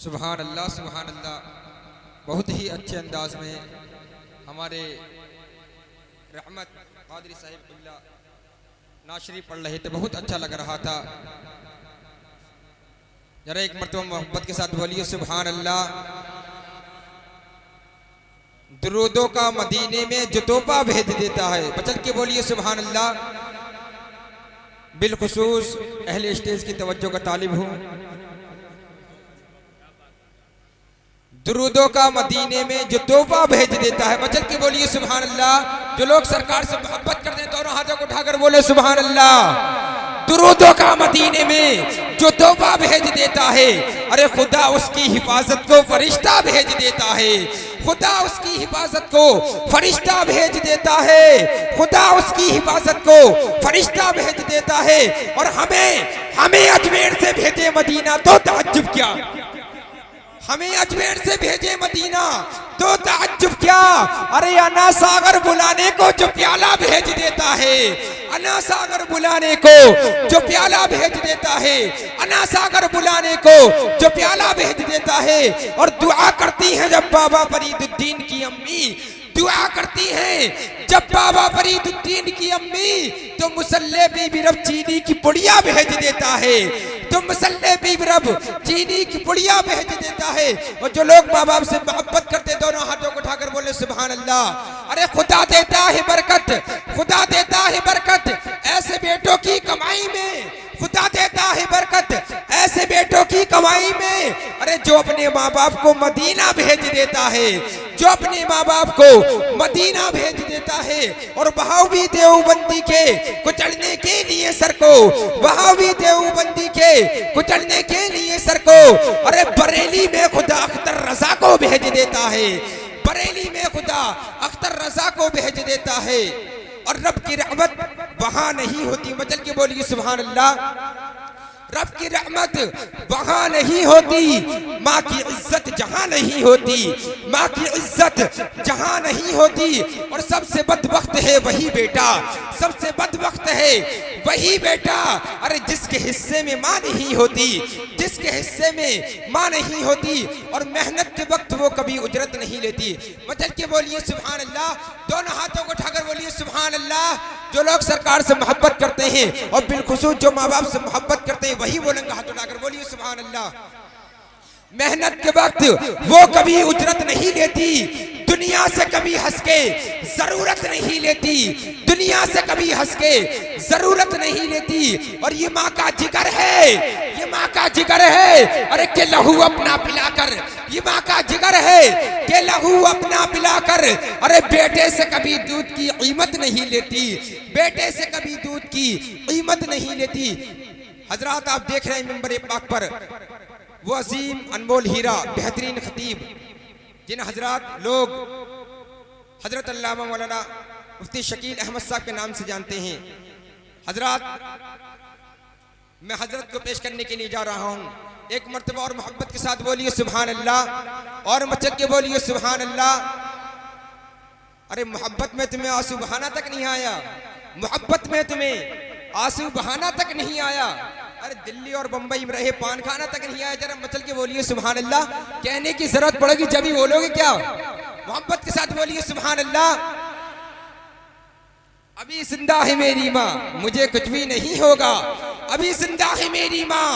सुभान अल्लाह सुभान अल्लाह। बहुत ही अच्छे अंदाज में हमारे रहमत कादरी साहिब क़िबला नाशरी पढ़ रहे थे, बहुत अच्छा लग रहा था। जरा एक मरतबा मोहब्बत के साथ बोलिए सुभान अल्लाह। दुरूदों का मदीने में जो तोहफा भेज देता है, बचल के बोलिए सुभान अल्लाह। बिलखुसूस अहले स्टेज की तवज्जो का तालिब हूँ। दुरूदों का मदीने में जो तोहफा भेज देता है, बचल के बोलिए सुभान अल्लाह। जो लोग सरकार से मोहब्बत करते हैं दोनों हाथों को उठाकर बोले सुभान अल्लाह। दुरूदों का मदीने में जो तोहफा भेज देता है, अरे खुदा उसकी हिफाजत को फरिश्ता भेज देता है। खुदा उसकी हिफाजत को फरिश्ता भेज देता है। खुदा उसकी हिफाजत को फरिश्ता भेज देता है। और हमें अजमेर से भेजे मदीना तो ताज्जुब क्या, हमें अजमेर से भेजे मदीना तो ताज्जुब क्या। अरे अना सागर बुलाने को जो प्याला भेज देता है, अना सागर बुलाने को जो प्याला भेज देता है, अना सागर बुलाने को जो प्याला भेज देता है। और दुआ करती हैं जब बाबा फरीदुद्दीन की अम्मी, दुआ करती हैं जब बाबा फरीदुद्दीन की अम्मी, तो मुसल्ले बीबी रब चीनी की पुड़िया भेज देता है। तो मुसल्ले बीबी रब चीनी की पुड़िया भेज देता है। और जो लोग माँ बाप से मोहब्बत करते दोनों हाथों को उठाकर बोले सुभान अल्लाह। अरे खुदा देता है बरकत, खुदा देता है बरकत ऐसे बेटों की कमाई में, खुदा देता है बरकत ऐसे बेटों की कमाई में। अरे जो अपने माँ बाप को मदीना भेज देता है, जो अपने माँ बाप को मदीना भेज देता है। और बहावी देवबंदी के कुचलने के लिए सर को, बहावी देवबंदी के कुचलने के लिए सर को, अरे बरेली में खुदा अख्तर रजा को भेज देता है, बरेली में खुदा अख्तर रजा को भेज देता है। और रब की रहमत वहां नहीं होती, मचल के बोलिए सुभान अल्लाह। रब की रहमत वहां नहीं होती, माँ की इज्जत जहां नहीं होती, माँ की इज्जत जहां नहीं होती। और सबसे बदबख्त है वही बेटा, सबसे बदबख्त है वही बेटा, अरे जिसके हिस्से में माँ नहीं होती, जिसके हिस्से में माँ नहीं होती। और मेहनत के वक्त वो कभी उजरत नहीं लेती। मचल के बोलिए सुभान अल्लाह। दोनों हाथों को उठाकर बोलिए सुभान अल्लाह। जो लोग सरकार से मोहब्बत करते हैं और बिलखुसूस जो माँ बाप से मोहब्बत करते हैं वही बोलेंगे हाथ उठाकर बोलिए सुभान अल्लाह। मेहनत के वक्त वो कभी उजरत नहीं लेती, दुनिया से कभी हंस के जरूरत नहीं लेती, दुनिया से कभी हंस के जरूरत नहीं लेती। और ये माँ का जिगर है, ये माँ का जिगर है, अरे के लहू अपना पिलाकर, ये माँ का जिगर है के लहू अपना पिलाकर। अरे बेटे से कभी दूध की कीमत नहीं लेती, बेटे से कभी दूध की कीमत नहीं लेती। हजरात आप देख रहे हैं मिंबर पाक पर वो अजीम अनमोल हीरा बेहतरीन खतीब, जिन हजरात लोग हजरत अल्लामा मौलाना मुफ्ती शकील अहमद साहब के नाम से जानते हैं। हजरात मैं हजरत को पेश करने के लिए जा रहा हूँ। एक मर्तबा और मोहब्बत के साथ बोलिए सुभान अल्लाह। और मचल के बोलिए सुभान अल्लाह। अरे मोहब्बत में तुम्हें आंसू बहाना तक नहीं आया, मोहब्बत में तुम्हें आंसू बहाना तक नहीं आया। अरे दिल्ली और बंबई में रहे पान खाना तक नहीं आया। जरा मचल के बोलिए सुभान अल्लाह। कहने की जरूरत पड़ेगी जब ही बोलोगे क्या, मोहब्बत के साथ बोलिए सुभान अल्लाह। अभी जिंदा है मेरी माँ मुझे कुछ भी नहीं होगा, अभी जिंदा है मेरी माँ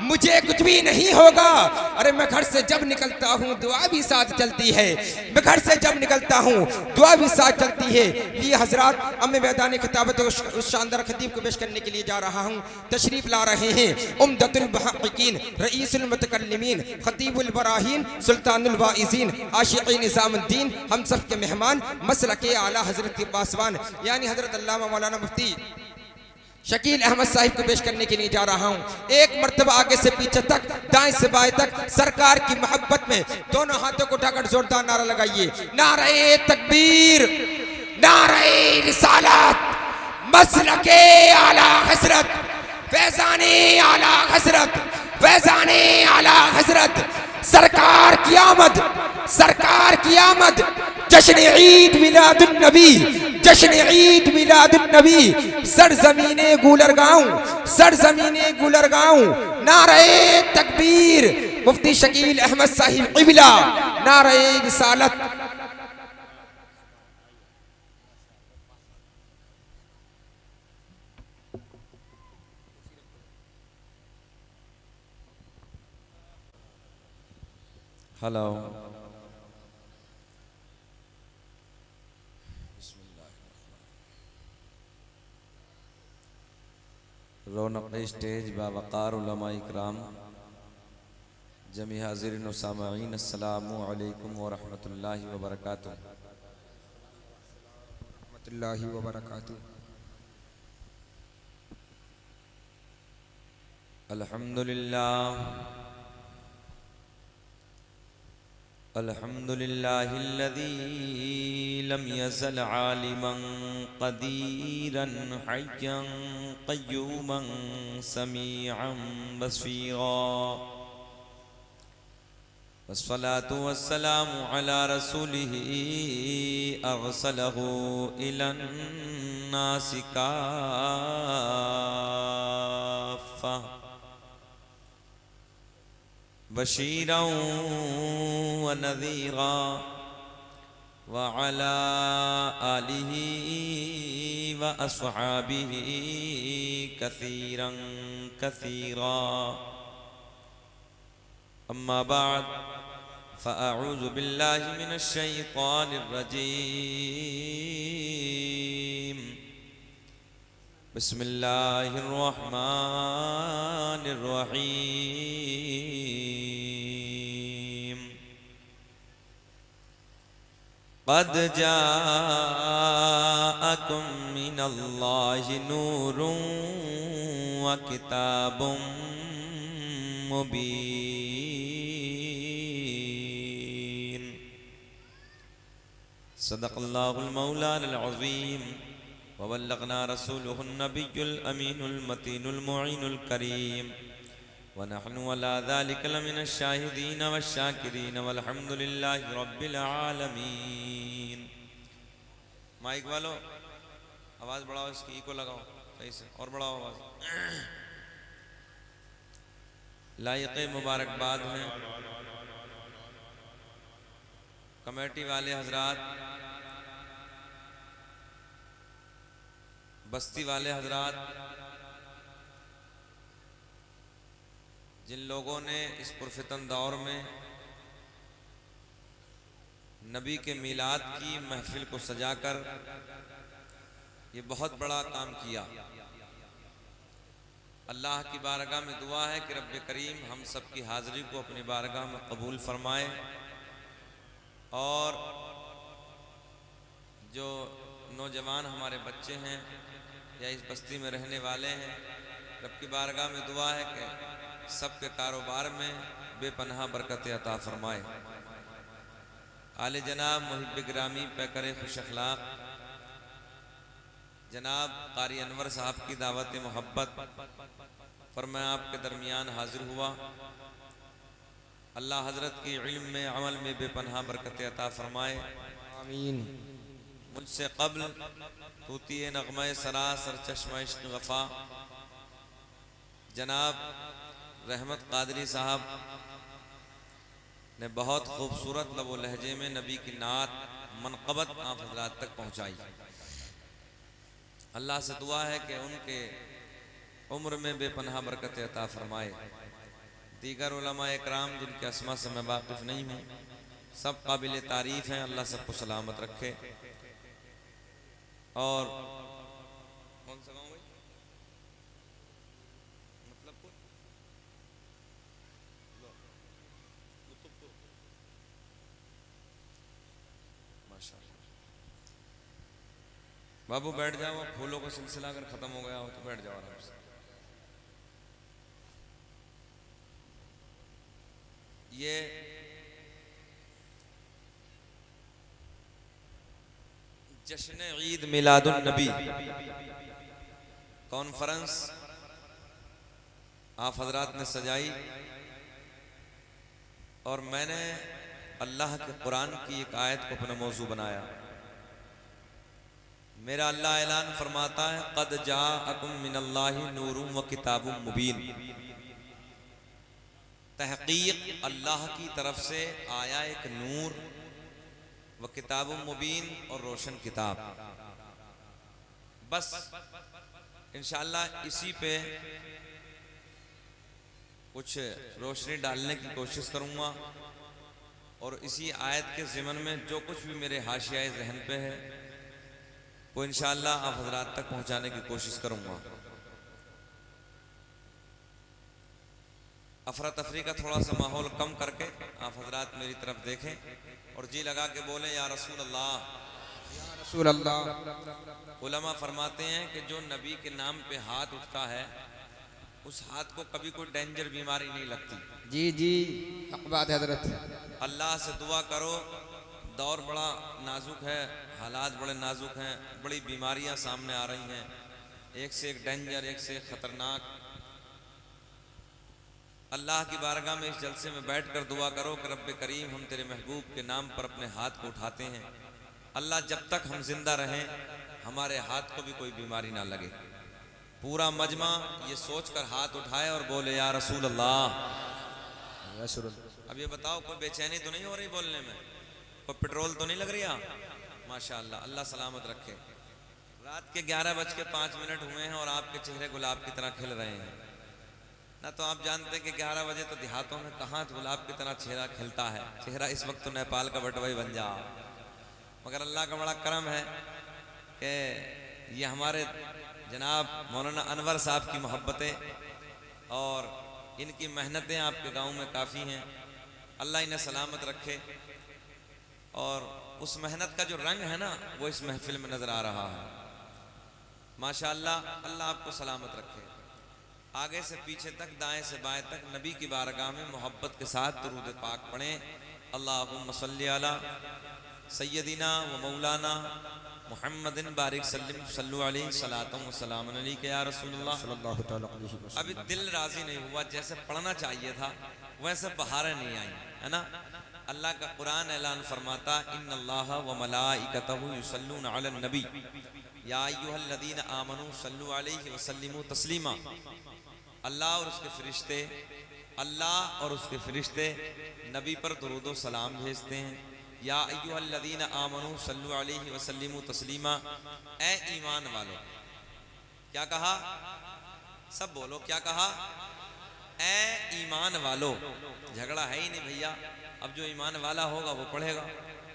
मुझे कुछ भी नहीं होगा। अरे मैं घर से जब निकलता हूँ दुआ भी साथ चलती है, मैं घर से जब निकलता हूँ दुआ भी साथ चलती है। ये हजरात अब मैं मैदान खिताबत उस शानदार खतीब को पेश करने के लिए जा रहा हूँ। तशरीफ ला रहे हैं उम्दतुल मुहक्किकीन रईसुल मुतकल्लिमीन खतीबुल बराहीन सुल्तानुल वाइज़ीन आशिक़ी निज़ामुद्दीन, हम सब के मेहमान मसलके आला हजरत के पासवान यानी हजरत अल्लामा मौलाना मुफ्ती शकील अहमद साहिब को पेश करने के लिए जा रहा हूँ। एक मर्तबा आगे से पीछे तक, दाएं से बाएं तक सरकार की मोहब्बत में दोनों हाथों को उठाकर जोरदार नारा लगाइए। नारे तकबीर, नारे रिसालत, मसलके आला हजरत, फैज़ाने आला हजरत, फैज़ाने आला हजरत। सरकार की आमद, सरकार की आमद, जश्न ईद मिलादुन नबी, जश्न ईद मिलादुन नबी। सरजमीने गुलरगांव, सरजमीने गुलरगांव, नारे तकबीर, मुफ्ती शकील अहमद साहिब क़िबला, नारे रिसालत। हेलो, रौनक स्टेज बावकार उलमा इकराम, जमी हाज़िरीन व सामईन, अस्सलामु अलैकुम व रहमतुल्लाहि व बरकातुहू। रहमतुल्लाहि व बरकातुहू। अल्हम्दुलिल्लाह अल्हम्दुलिल्लाहिल्लज़ी लम यज़ल आलिमन क़दीरन हय्यन क़य्यूमन समीअन बसीरा। वस्सलातु वस्सलामु अला रसूलिही अरसलहू इलन नासि काफ़्फ़ा बशीरन व नज़ीरा व अला आलिही व अस्हाबिही कसीरन कसीरा। अम्मा बाद फ़अऊज़ु बिल्लाहि मिनश शैतानिर रजीम। बिस्मिल्लाहिर रहमानिर रहीम। क़द जाअकुम मिनल्लाहि नूरुन व किताबुम मुबीन। सदक़ल्लाहुल मौलानुल अज़ीम व बल्लग़ना रसूलुहुन नबियुल अमीनुल मतीनुल मुईनुल करीम व नहनु अला ज़ालिका लमिनश शाहिदीन वश्शाकिरीन वल्हम्दुलिल्लाहि रब्बिल आलमीन। माइक वालों आवाज़ बढ़ाओ, इसकी इको लगाओ सही से, और बढ़ाओ आवाज़। लायक़े मुबारकबाद हैं कमेटी वाले हजरात, बस्ती वाले हजरात, जिन लोगों ने इस पुरफितन दौर में नबी के मीलाद की महफिल को सजाकर ये बहुत बड़ा काम किया। अल्लाह की बारगाह में दुआ है कि रब्बे करीम हम सब की हाज़िरी को अपनी बारगाह में कबूल फरमाए, और जो नौजवान हमारे बच्चे हैं या इस बस्ती में रहने वाले हैं, रब की बारगाह में दुआ है कि सबके कारोबार में बेपनाह बरकत अता फरमाए। आले जनाब मुहिब गिरामी पैकर खुश अखलाक जनाब कारी अनवर साहब की दावत मोहब्बत पर मैं आपके दरमियान हाजिर हुआ। अल्लाह हजरत की इल्म में अमल में बेपनाह बरकत अता फरमाए, आमीन। मुझसे कब्ल तूती नग़मा सरासर चश्मा इश्क़ वफ़ा जनाब रहमत कादरी साहब ने बहुत खूबसूरत लबो लहजे में नबी की नात मनक़बत आप हज़रात तक पहुँचाई। अल्लाह से दुआ है कि उनके उम्र में बेपनाह बरकत अता फरमाए। दीगर उलमा इकराम जिनके अस्मा से मैं वाकिफ़ नहीं हूँ, सब काबिल तारीफ़ हैं। अल्लाह सबको सलामत रखे। और कौन सा गाँव भाई, मतलब माशाअल्लाह। बाबू बैठ जाओ, फूलों का सिलसिला अगर ख़त्म हो गया हो तो बैठ जाओ आराम से। ये जश्न ईद मिलादुन नबी कॉन्फ्रेंस आप हजरात ने सजाई, और मैंने अल्लाह के कुरान की एक आयत को अपना मौजू बनाया। मेरा अल्लाह ऐलान फरमाता है, क़द जाअकुम मिनल्लाहि नूरुन व किताबुम मुबीन। तहकीक अल्लाह की तरफ से आया एक नूर व किताब मुबीन और रोशन किताब। बस इंशाअल्लाह इसी पे कुछ रोशनी डालने की कोशिश करूँगा और इसी आयत के ज़िमन में जो कुछ भी मेरे हाशियाए जहन पे है वो इंशाअल्लाह आप हजरात तक पहुँचाने की कोशिश करूँगा। अफरा तफरी का थोड़ा सा माहौल कम करके आप हजरात मेरी तरफ देखें और जी लगा के बोले या रसूल अल्लाह, या रसूल अल्लाह। उलमा फरमाते हैं कि जो नबी के नाम पे हाथ उठता है उस हाथ को कभी कोई डेंजर बीमारी नहीं लगती। जी जी, हक बात है हजरत। अल्लाह से दुआ करो, दौर बड़ा नाजुक है, हालात बड़े नाजुक हैं, बड़ी बीमारियां सामने आ रही हैं, एक से एक डेंजर, एक से एक खतरनाक। अल्लाह की बारगाह में इस जलसे में बैठकर दुआ करो कि रब्बे करीम हम तेरे महबूब के नाम पर अपने हाथ को उठाते हैं, अल्लाह जब तक हम जिंदा रहें हमारे हाथ को भी कोई बीमारी ना लगे। पूरा मजमा ये सोचकर हाथ उठाए और बोले या रसूल अल्लाह। अब ये बताओ कोई बेचैनी तो नहीं हो रही बोलने में, कोई पेट्रोल तो नहीं लग रही? माशाअल्लाह, अल्लाह सलामत रखे। रात के 11:05 हुए हैं और आपके चेहरे गुलाब की तरह खिल रहे हैं ना। तो आप जानते हैं कि 11 बजे तो देहातों में कहाँ गुलाब की तरह चेहरा खिलता है। चेहरा इस वक्त तो नेपाल का बटवाई बन जा, मगर अल्लाह का बड़ा करम है कि ये हमारे जनाब मौलाना अनवर साहब की मोहब्बतें और इनकी मेहनतें आपके गांव में काफ़ी हैं। अल्लाह इन्हें सलामत रखे और उस मेहनत का जो रंग है ना वो इस महफिल में नज़र आ रहा है। माशाअल्लाह, अल्लाह आपको सलामत रखे। आगे से पीछे तक, दाएं से बाएं तक नबी की बारगाह में मोहब्बत के साथ दुरूद पाक पढ़ें। अल्लाहुम्मा सल्ली अला सय्यदिना व मौलाना मुहम्मदिन बारिक सल्लु अलैहि सलातम व सलाम अलैका या रसूलुल्लाह सल्लल्लाहु तआला अलैहि वसल्लम। अभी दिल राजी नहीं हुआ, जैसे पढ़ना चाहिए था वैसे बहारें नहीं आई, है ना। अल्लाह का कुरान ऐलान फरमाता इन्नल्लाह व मलाइकतहु युसल्लूना अलन नबी या अय्युहल्लज़ीना आमनू सल्लु अलैहि व सल्लिमू तस्लीमा। अल्लाह और उसके फरिश्ते, अल्लाह और उसके फरिश्ते नबी पर दुरूद व सलाम भेजते हैं। या अय्युहल्लज़ीना आमनू सल्लु अलैहि व सल्लिमू तस्लीमा। ए ईमान वालो, क्या कहा? सब बोलो, क्या कहा? ए ईमान वालो। झगड़ा है ही नहीं भैया, अब जो ईमान वाला होगा वो पढ़ेगा।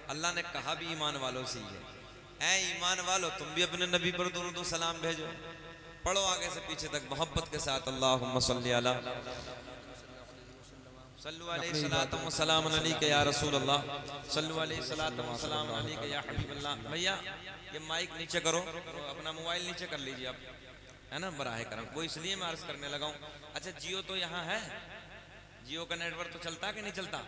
अल्लाह ने कहा भी ईमान वालों से ही है। ए ईमान वालो, तुम भी अपने नबी पर दुरूद व सलाम भेजो। पढ़ो आगे से पीछे तक मोहब्बत के साथ अल्लाहुम्मा सल्ली अला सल्लु अलैहि सलातम व सलाम अलैका या रसूल अल्लाह सल्लु अलैहि सलातम व सलाम अलैका या हबीब अल्लाह। भैया ये माइक नीचे करो, अपना मोबाइल नीचे कर लीजिए आप, है ना, बराहे करम। वो इसलिए मैं अर्ज करने लगा हूँ। अच्छा, जियो तो यहाँ है, जियो का नेटवर्क तो चलता कि नहीं चलता?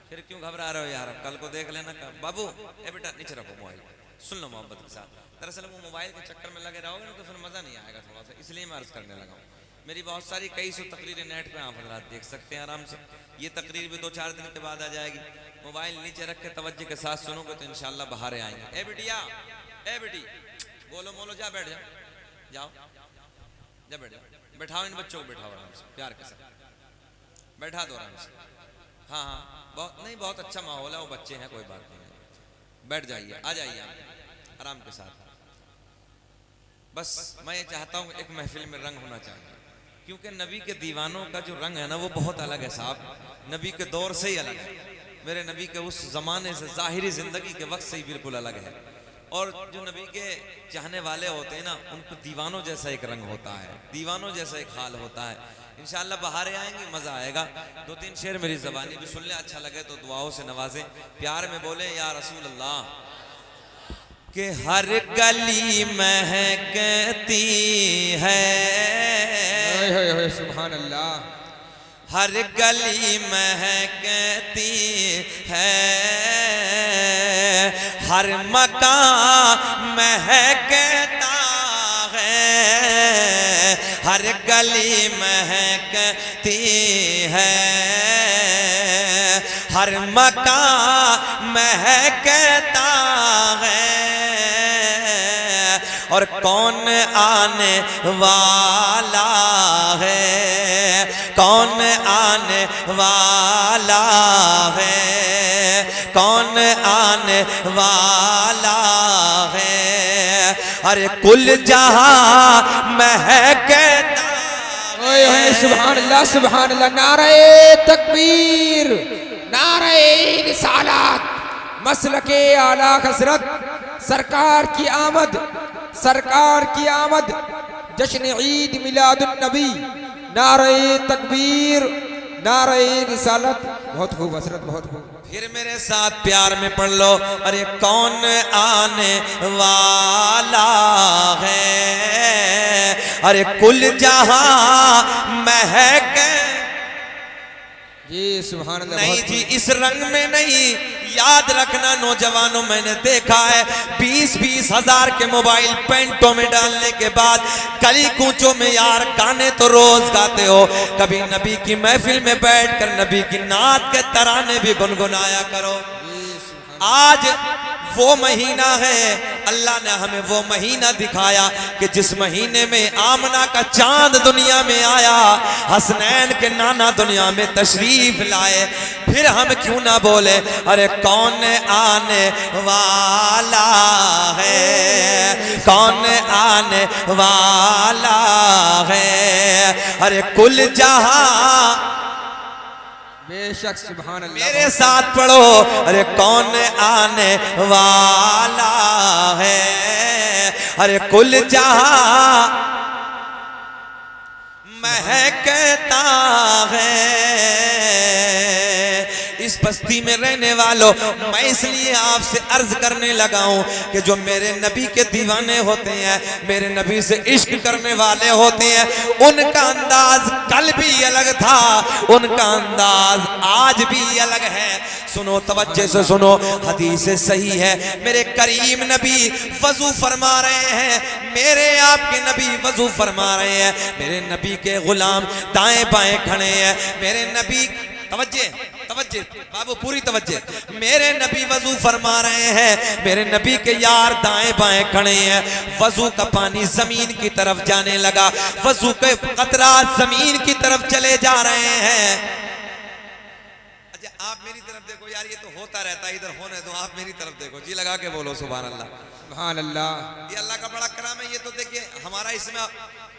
फिर क्यों घबरा रहे हो यार? अब कल को देख लेना। बाबू ए बेटा नीचे रखो मोबाइल, सुन लो मोहब्बत के साथ। दरअसल वो मोबाइल के चक्कर में लगे रहोगे ना तो फिर मज़ा नहीं आएगा थोड़ा सा, इसलिए मैं अर्ज करने लगा हूँ। मेरी बहुत सारी कई सौ तकरीरें नेट पे आप हजरात देख सकते हैं आराम से। ये तकरीर भी 2-4 दिन के बाद आ जाएगी। मोबाइल नीचे रख के तवज्जो के साथ सुनोगे तो इंशाल्लाह बहारें आएंगे। ए बिटिया, ए बेटी, बोलो मोलो, जा बैठ जाओ, जाओ जा बैठ जाओ। बैठाओ इन बच्चों को, बैठाओ आराम से, प्यार के साथ बैठा दो आराम से। हाँ हाँ, बहुत नहीं, बहुत अच्छा माहौल है, वो बच्चे हैं, कोई बात नहीं है। बैठ जाइए, आ जाइए आप आराम के साथ। बस मैं ये चाहता हूँ एक महफिल में रंग होना चाहिए, क्योंकि नबी के दीवानों का जो रंग है ना वो बहुत अलग है साहब, नबी के दौर से ही अलग है। मेरे नबी के उस ज़माने से, ज़ाहिरी ज़िंदगी के वक्त से ही बिल्कुल अलग है। और जो नबी के चाहने वाले होते हैं ना उनको दीवानों जैसा एक रंग होता है, दीवानों जैसा एक हाल होता है। इंशाअल्लाह बहारें आएंगी, मज़ा आएगा। 2-3 शेर मेरी ज़बानी भी सुन ले, अच्छा लगे तो दुआओं से नवाजें, प्यार में बोले या रसूल अल्लाह। कि हर गली महकती है, सुभान अल्लाह, हर गली महकती है, हर मकान महकता है, हर गली महकती है, हर मकान महकता है, और कौन आने वाला है, कौन आने वाला है, कौन आने वाला है। अरे कुल जहां महकता, ओए ओए सुभान अल्लाह, नारे तकबीर, नारे रिसालत, मसलके आला हजरत, सरकार की आमद, सरकार की आमद, जश्न ईद मिलादुन नबी, नारे तकबीर, नारे रिसालत। बहुत खूब हजरत, बहुत खूब। फिर मेरे साथ प्यार में पढ़ लो, अरे कौन आने वाला है, अरे कुल जहां महक। जी सुभान अल्लाह। नहीं जी, इस रंग में नहीं, याद रखना नौजवानों, मैंने देखा है 20-20 हजार के मोबाइल पेंटों में डालने के बाद गली कूचों में यार गाने तो रोज गाते हो, कभी नबी की महफिल में बैठकर नबी की नात के तराने भी गुनगुनाया करो। आज वो महीना है, अल्लाह ने हमें वो महीना दिखाया कि जिस महीने में आमना का चांद दुनिया में आया, हसनैन के नाना दुनिया में तशरीफ लाए। फिर हम क्यों ना बोले, अरे कौन आने वाला है, कौन आने वाला है, अरे कुल जहां। बेशक सुभान अल्लाह। मेरे साथ पढ़ो, अरे कौन आने वाला है, अरे कुल जहां महकता है। इस बस्ती में रहने वालों, मैं इसलिए आपसे अर्ज करने लगा हूं कि जो मेरे नबी के दीवाने होते हैं, मेरे नबी से इश्क करने वाले होते हैं, उनका अंदाज कल भी अलग था, उनका अंदाज आज भी अलग है। सुनो, तवज्जो से सुनो, हदीस सही है, मेरे करीम नबी वजू फरमा रहे हैं, मेरे आपके नबी वजू फरमा रहे हैं, मेरे नबी के गुलाम दाएं बाएं खड़े हैं, मेरे नबी, तवज्जे तवज्जे बाबू, पूरी तवज्जे, मेरे नबी वजू फरमा रहे हैं, मेरे नबी के यार दाएं बाएं खड़े हैं। वजू का पानी जमीन की तरफ जाने लगा, वजू के कतरात जमीन की तरफ चले जा रहे हैं। अच्छा, आप मेरी तरफ देखो यार, ये तो होता रहता है, इधर होने दो, आप मेरी तरफ देखो जी, लगा के बोलो सुभान अल्लाह, सुभान अल्लाह। ये अल्लाह का बड़ा करम है। ये तो देखिए हमारा इसमें,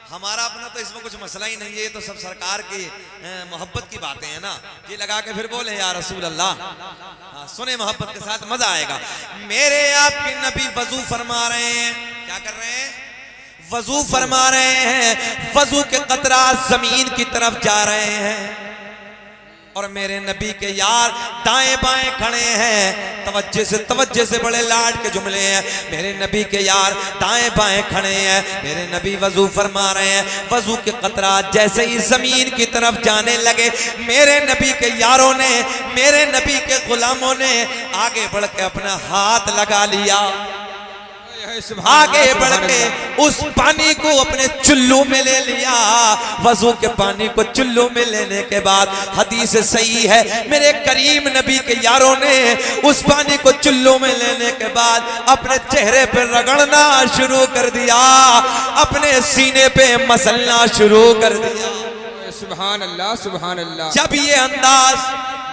हमारा अपना तो इसमें कुछ मसला ही नहीं है, ये तो सब सरकार की मोहब्बत की बातें हैं ना। ये लगा के फिर बोले या रसूल अल्लाह, हाँ, सुने मोहब्बत के साथ, मजा आएगा। मेरे आपके नबी वजू फरमा रहे हैं, क्या कर रहे हैं? वजू फरमा रहे हैं, वजू के कतरात जमीन की तरफ जा रहे हैं और मेरे नबी के यार दाएं बाएं खड़े हैं। तवज्जो से बड़े लाड के जुमले हैं, मेरे नबी के यार दाएं बाएं खड़े हैं, मेरे नबी वजू फरमा रहे हैं, वजू के कतरात जैसे ही जमीन की तरफ जाने लगे, मेरे नबी के यारों ने, मेरे नबी के गुलामों ने आगे बढ़ के अपना हाथ लगा लिया, आगे बढ़ के उस पानी को अपने चुल्लू में ले लिया। वजू के पानी को चुल्लू में लेने के बाद, हदीस सही है, मेरे करीम नबी के यारों ने उस पानी को चुल्लू में लेने के बाद अपने चेहरे पे रगड़ना शुरू कर दिया, अपने सीने पे मसलना शुरू कर दिया। सुभान अल्लाह, सुभान अल्लाह। जब ये अंदाज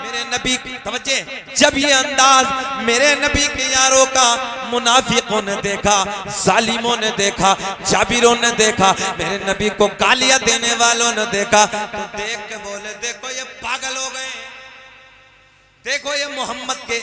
मेरे नबी, तवज्जे, जब ये अंदाज मेरे नबी के यारों का मुनाफिकों ने देखा, जालिमों ने देखा, जाबिरों ने देखा, मेरे नबी को गालियां देने वालों ने देखा, तो देख के बोले, देखो ये पागल हो गए, देखो ये मोहम्मद के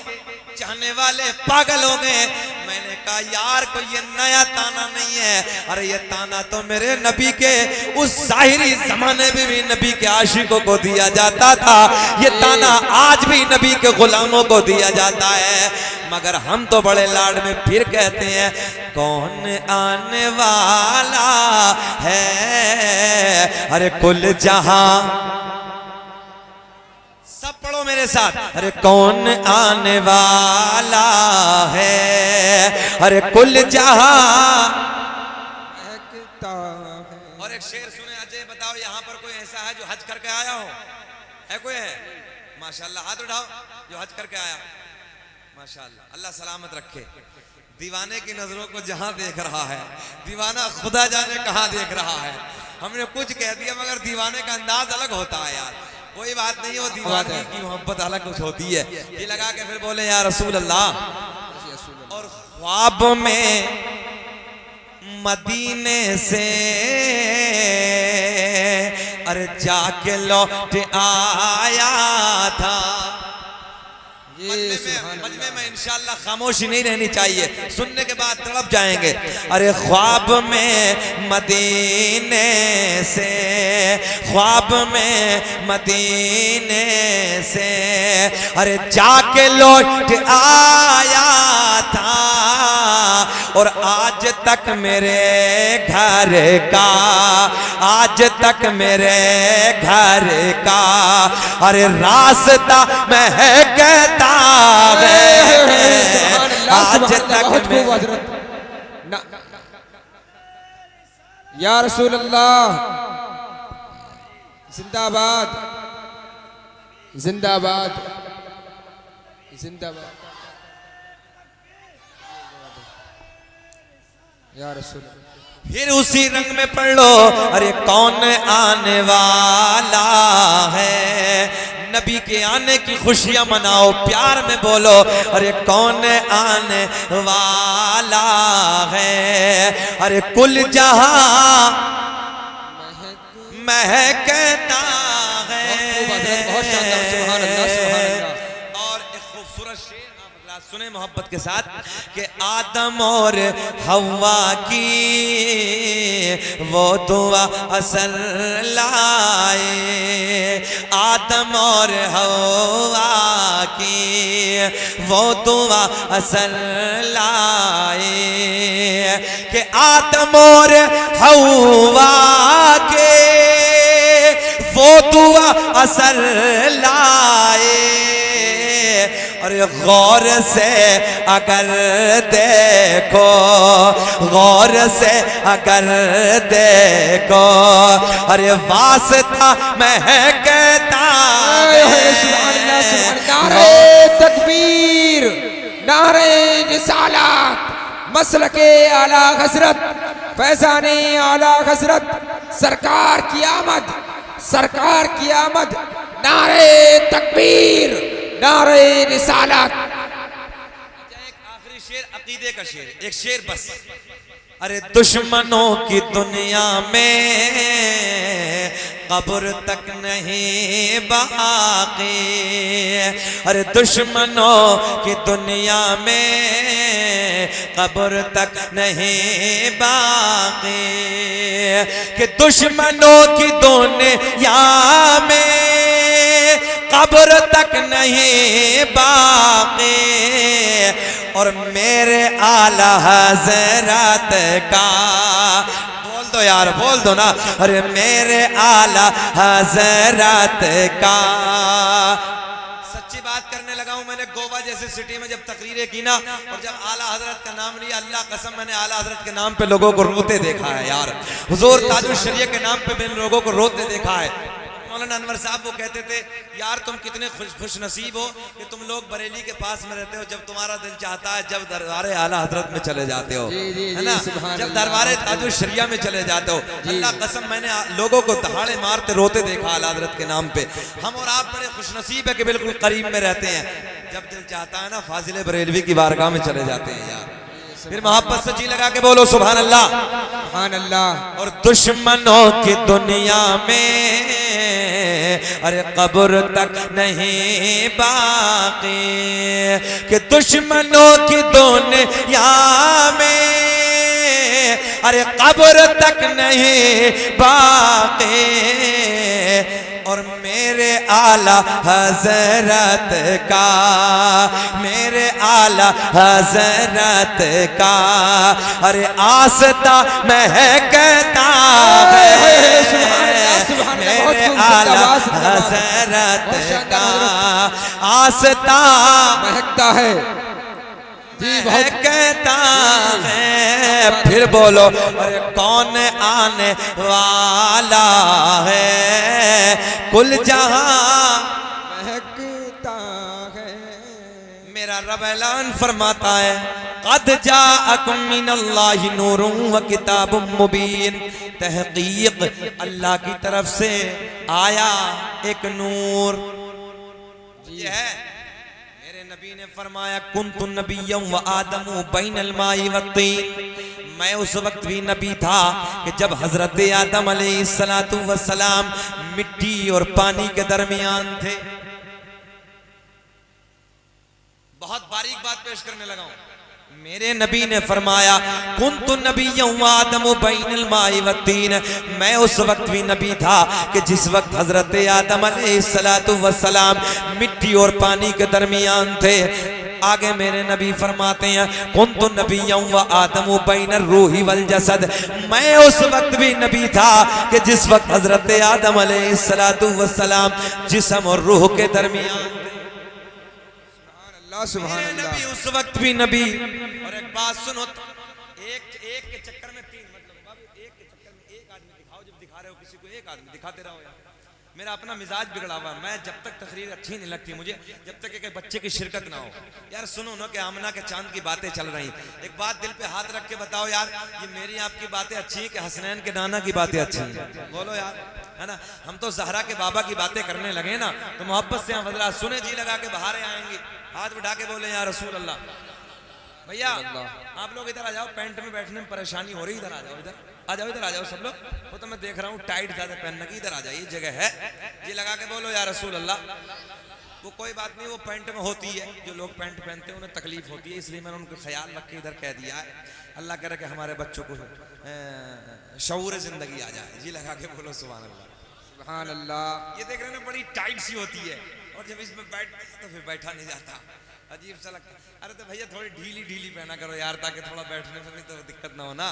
चाहने वाले पागल हो गए। मैंने कहा यार कोई ये नया ताना नहीं है, अरे ये ताना तो मेरे नबी के उस जाहिरी जमाने में भी नबी के आशिकों को दिया जाता था, ये ताना आज भी नबी के गुलामों को दिया जाता है। मगर हम तो बड़े लाड में फिर कहते हैं, कौन आने वाला है, अरे कुल जहां, सब पढ़ो मेरे साथ, अरे कौन आने वाला है, अरे कुल जहां। और एक शेर सुने, अजय बताओ यहाँ पर कोई ऐसा है जो हज करके आया हो? है कोई? है? माशाल्लाह, हाथ उठाओ जो हज करके आया। माशाअल्लाह, अल्लाह सलामत रखे। दीवाने की नजरों को जहां देख रहा है, दीवाना खुदा जाने कहां देख रहा है। हमने कुछ कह दिया मगर दीवाने का अंदाज अलग होता है यार। कोई बात नहीं, वो दीवाने की मोहब्बत अलग कुछ होती है। ये लगा के फिर बोले या रसूल अल्लाह। और ख्वाब में मदीने से अरे जाके लौट आया था। मजमे में इंशाअल्लाह खामोशी नहीं रहनी चाहिए, सुनने के बाद तड़प जाएंगे। अरे ख्वाब में मदीने से, ख्वाब में मदीने से अरे जाके लौट आया था। और आज तक मेरे घर का, आज तक मेरे घर का अरे रास्ता महकता आज तक या रसूल अल्लाह जिंदाबाद जिंदाबाद जिंदाबाद या रसूल। फिर उसी रंग में पढ़ लो, अरे कौन आने वाला है, नबी के आने की खुशियां मनाओ, प्यार में बोलो अरे कौन आने वाला है। अरे कुल जहां महकता है। बहुत शानदार, सुभान अल्लाह सुभान अल्लाह। और एक खूबसूरत शेर आप सुने मोहब्बत के साथ कि आदम और हवा की वो दुआ असर लाए, आदम और हवा की वो दुआ असर लाए। कि आदम और हवा के वो दुआ असर लाए। और गौर से अगर देखो, गौर से अगर देखो अरे वास्ता महकता है। नारे तकबीर, नारे रिसालत, मसलके आला हजरत, फैजाने आला हजरत, सरकार की आमद, सरकार की आमद। नारे तकबीर, नारे रिसालत। एक आखिरी शेर अकीदे का शेर, एक शेर बस। अरे दुश्मनों की दुनिया में कब्र तक नहीं बाकी, अरे दुश्मनों की दुनिया में कब्र तक नहीं बाकी। कि दुश्मनों की दुनिया में कब्र तक नहीं बाकी। और मेरे आला हज़रत का बोल दो यार, बोल दो ना, अरे मेरे आला हज़रत का। सच्ची बात करने लगा हूं, मैंने गोवा जैसे सिटी में जब तकरीरें की ना, और जब आला हजरत का नाम लिया, अल्लाह कसम मैंने आला हजरत के नाम पे लोगों को रोते देखा है यार। हुजूर ताजुल शरिया के नाम पे मैंने लोगों को रोते देखा है। मौलाना अनवर साहब वो कहते थे यार तुम कितने खुश नसीब हो कि तुम लोग बरेली के पास में रहते हो, जब तुम्हारा दिल चाहता है जब दरबारे आला हजरत में चले जाते हो, है ना, जब दरबारे ताजुल शरिया में चले जाते हो। अल्लाह कसम मैंने लोगों को दहाड़े मारते रोते देखा आला हजरत के नाम पे। हम और आप बड़े खुश नसीब है कि बिल्कुल करीब में रहते हैं, जब दिल चाहता है ना फाजिले बरेलवी की बारगाह में चले जाते हैं यार। फिर मोहब्बत से जी लगा के बोलो सुभान अल्लाह सुभान अल्लाह। और दुश्मनों की दुनिया में अरे कब्र तक नहीं बाकी। कि दुश्मनों की दुनिया में अरे कब्र तक नहीं बाकी। और मेरे आला हजरत का, मेरे आला हजरत का अरे आस्था महकता है। मेरे आला हजरत का आस्था महकता है जी, महकता है। फिर बोलो अरे कौन आने वाला है, कुल जहां महकता है। मेरा रब ऐलान फरमाता है क़द जाअकुम मिनल्लाहि नूरुन व किताबुम मुबीन, तहक़ीक़ अल्लाह की तरफ से आया एक नूर। ये है मेरे नबी ने फरमाया कुन्तु नबिय्यन व आदमु बैनल माई वत्तीन, मैं उस वक्त भी नबी था कि जब हजरत आदम अलैहिस्सलातु वस्सलाम मिट्टी और पानी के दरमियान थे। बहुत बारीक बात पेश करने लगा हूं। मेरे नबी ने फरमाया कुन्तु नबिय्यन व आदमु बैनल माई वत्तीन, मैं उस वक्त भी नबी था कि जिस वक्त हजरत आदम अलैहिस्सलातु वस्सलाम मिट्टी और पानी के दरमियान थे। आगे मेरे नबी फरमाते हैं कुन्तु नबिय्यन व आदमु बैनर रूही वल जसद, मैं उस वक्त भी नबी था कि जिस वक्त हजरत आदम अलैहिस्सलातु वस्सलाम जिस्म और रूह के दरमियान। सुभान अल्लाह। नबी उस वक्त भी नबी। और एक बात सुनो, एक के चक्कर में तीन, मतलब एक के चक्कर में एक आदमी दिखाओ, जब दिखा रहे हो किसी को एक आदमी दिखाते रहो यार। मेरा अपना मिजाज बिगड़ा हुआ, मैं जब तक तकरीर अच्छी नहीं लगती मुझे, जब तक एक बच्चे की शिरकत ना हो। यार सुनो ना कि आमना के चांद की बातें चल रही, एक बात दिल पे हाथ रख के बताओ यार, ये मेरी आपकी बातें अच्छी हैं कि हसनैन के नाना की बातें अच्छी हैं? बोलो यार, है ना। हम तो ज़हरा के बाबा की बातें करने लगे ना तो मोहब्बत से हम हजरात सुने जी लगा के बाहर आएंगे, हाथ उठा के बोले या रसूल अल्लाह। भैया आप लोग इधर आ जाओ, पैंट में बैठने में परेशानी हो रही, इधर आ जाओ, इधर आ जाओ, इधर आ जाओ सब लोग। वो तो मैं देख रहा हूँ टाइट ज्यादा पहनने की, इधर आ जाइए, जगह है जी लगा के बोलो या रसूल अल्लाह। वो कोई बात नहीं, वो पैंट में होती है, जो लोग पैंट पहनते हैं उन्हें तकलीफ होती है, इसलिए मैंने उनको ख्याल रख के इधर कह दिया है। अल्लाह करे कि हमारे बच्चों को शऊर जिंदगी आ जाए, जी लगा के बोलो सुभान अल्लाह। सुभान अल्लाह। ये देख रहे हैं ना, बड़ी टाइट सी होती है और जब इसमें बैठ तो फिर बैठा नहीं जाता, अजीब सा लगता। अरे तो भैया थोड़ी ढीली ढीली पहना करो यार, ताकि थोड़ा बैठने में भी तो दिक्कत ना हो ना।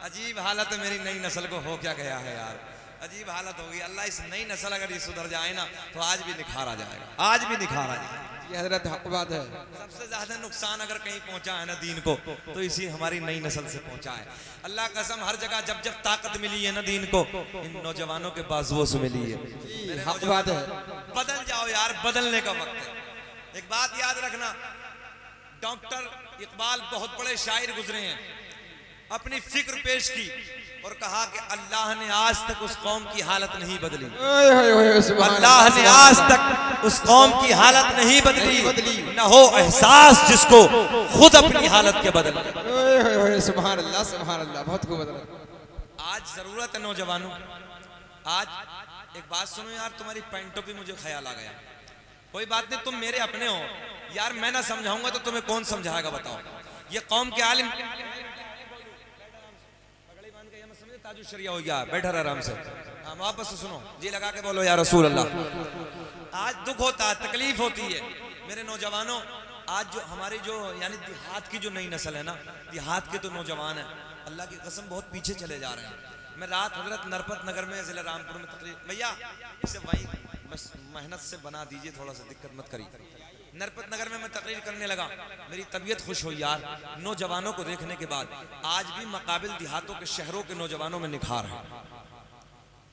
अजीब हालत है मेरी नई नस्ल को, हो क्या गया है यार, अजीब हालत होगी। अल्लाह इस नई नस्ल अगर ये सुधर जाए ना तो आज भी निखार आ जाएगा, आज भी निखार आ जाएगा। ये हजरत हक बात है। सबसे ज्यादा नुकसान अगर कहीं पहुंचा है ना दीन को तो इसी हमारी नई नस्ल से पहुंचा है। अल्लाह कसम, हर जगह जब जब ताकत मिली है ना दीन को, इन नौजवानों के बाजुओं से मिली है। हक बात है। बदल जाओ यार, बदलने का वक्त है। एक बात याद रखना, डॉक्टर इकबाल बहुत बड़े शायर गुजरे हैं, अपनी फिक्र पेश की और कहा कि अल्लाह ने आज तक उस कौम की हालत नहीं बदली। अल्लाह ने आज तक उस कौम की हालत नहीं बदली, न हो एहसास जिसको खुद अपनी हालत के बदल। सुभान अल्लाह, सुभान अल्लाह, बहुत खूब बदला। आज जरूरत है नौजवानों, आज एक बात सुनो यार, तुम्हारी पैंटों पे मुझे ख्याल आ गया। कोई बात नहीं, तुम मेरे अपने हो यार, मैं ना समझाऊंगा तो तुम्हें कौन समझाएगा बताओ। ये कौम के आलिम ताजु शरिया हो गया, बैठा आराम से, हाँ वापस से सुनो जी लगा के बोलो या रसूल अल्लाह। आज दुख होता है, तकलीफ होती है मेरे नौजवानों। आज जो हमारी जो यानी देहात की जो नई नस्ल है ना, देहात के तो नौजवान है, अल्लाह की कसम बहुत पीछे चले जा रहे हैं। मैं रात हजरत नरपत नगर में जिला रामपुर में तकरीर, भैया इसे वहीं बस मेहनत से बना दीजिए, थोड़ा सा दिक्कत मत करिए। नरपत नगर में मैं तकरीर करने लगा, मेरी तबीयत खुश हुई यार, नौजवानों को देखने के बाद। आज भी मुकाबिल देहातों के शहरों के नौजवानों में निखार है,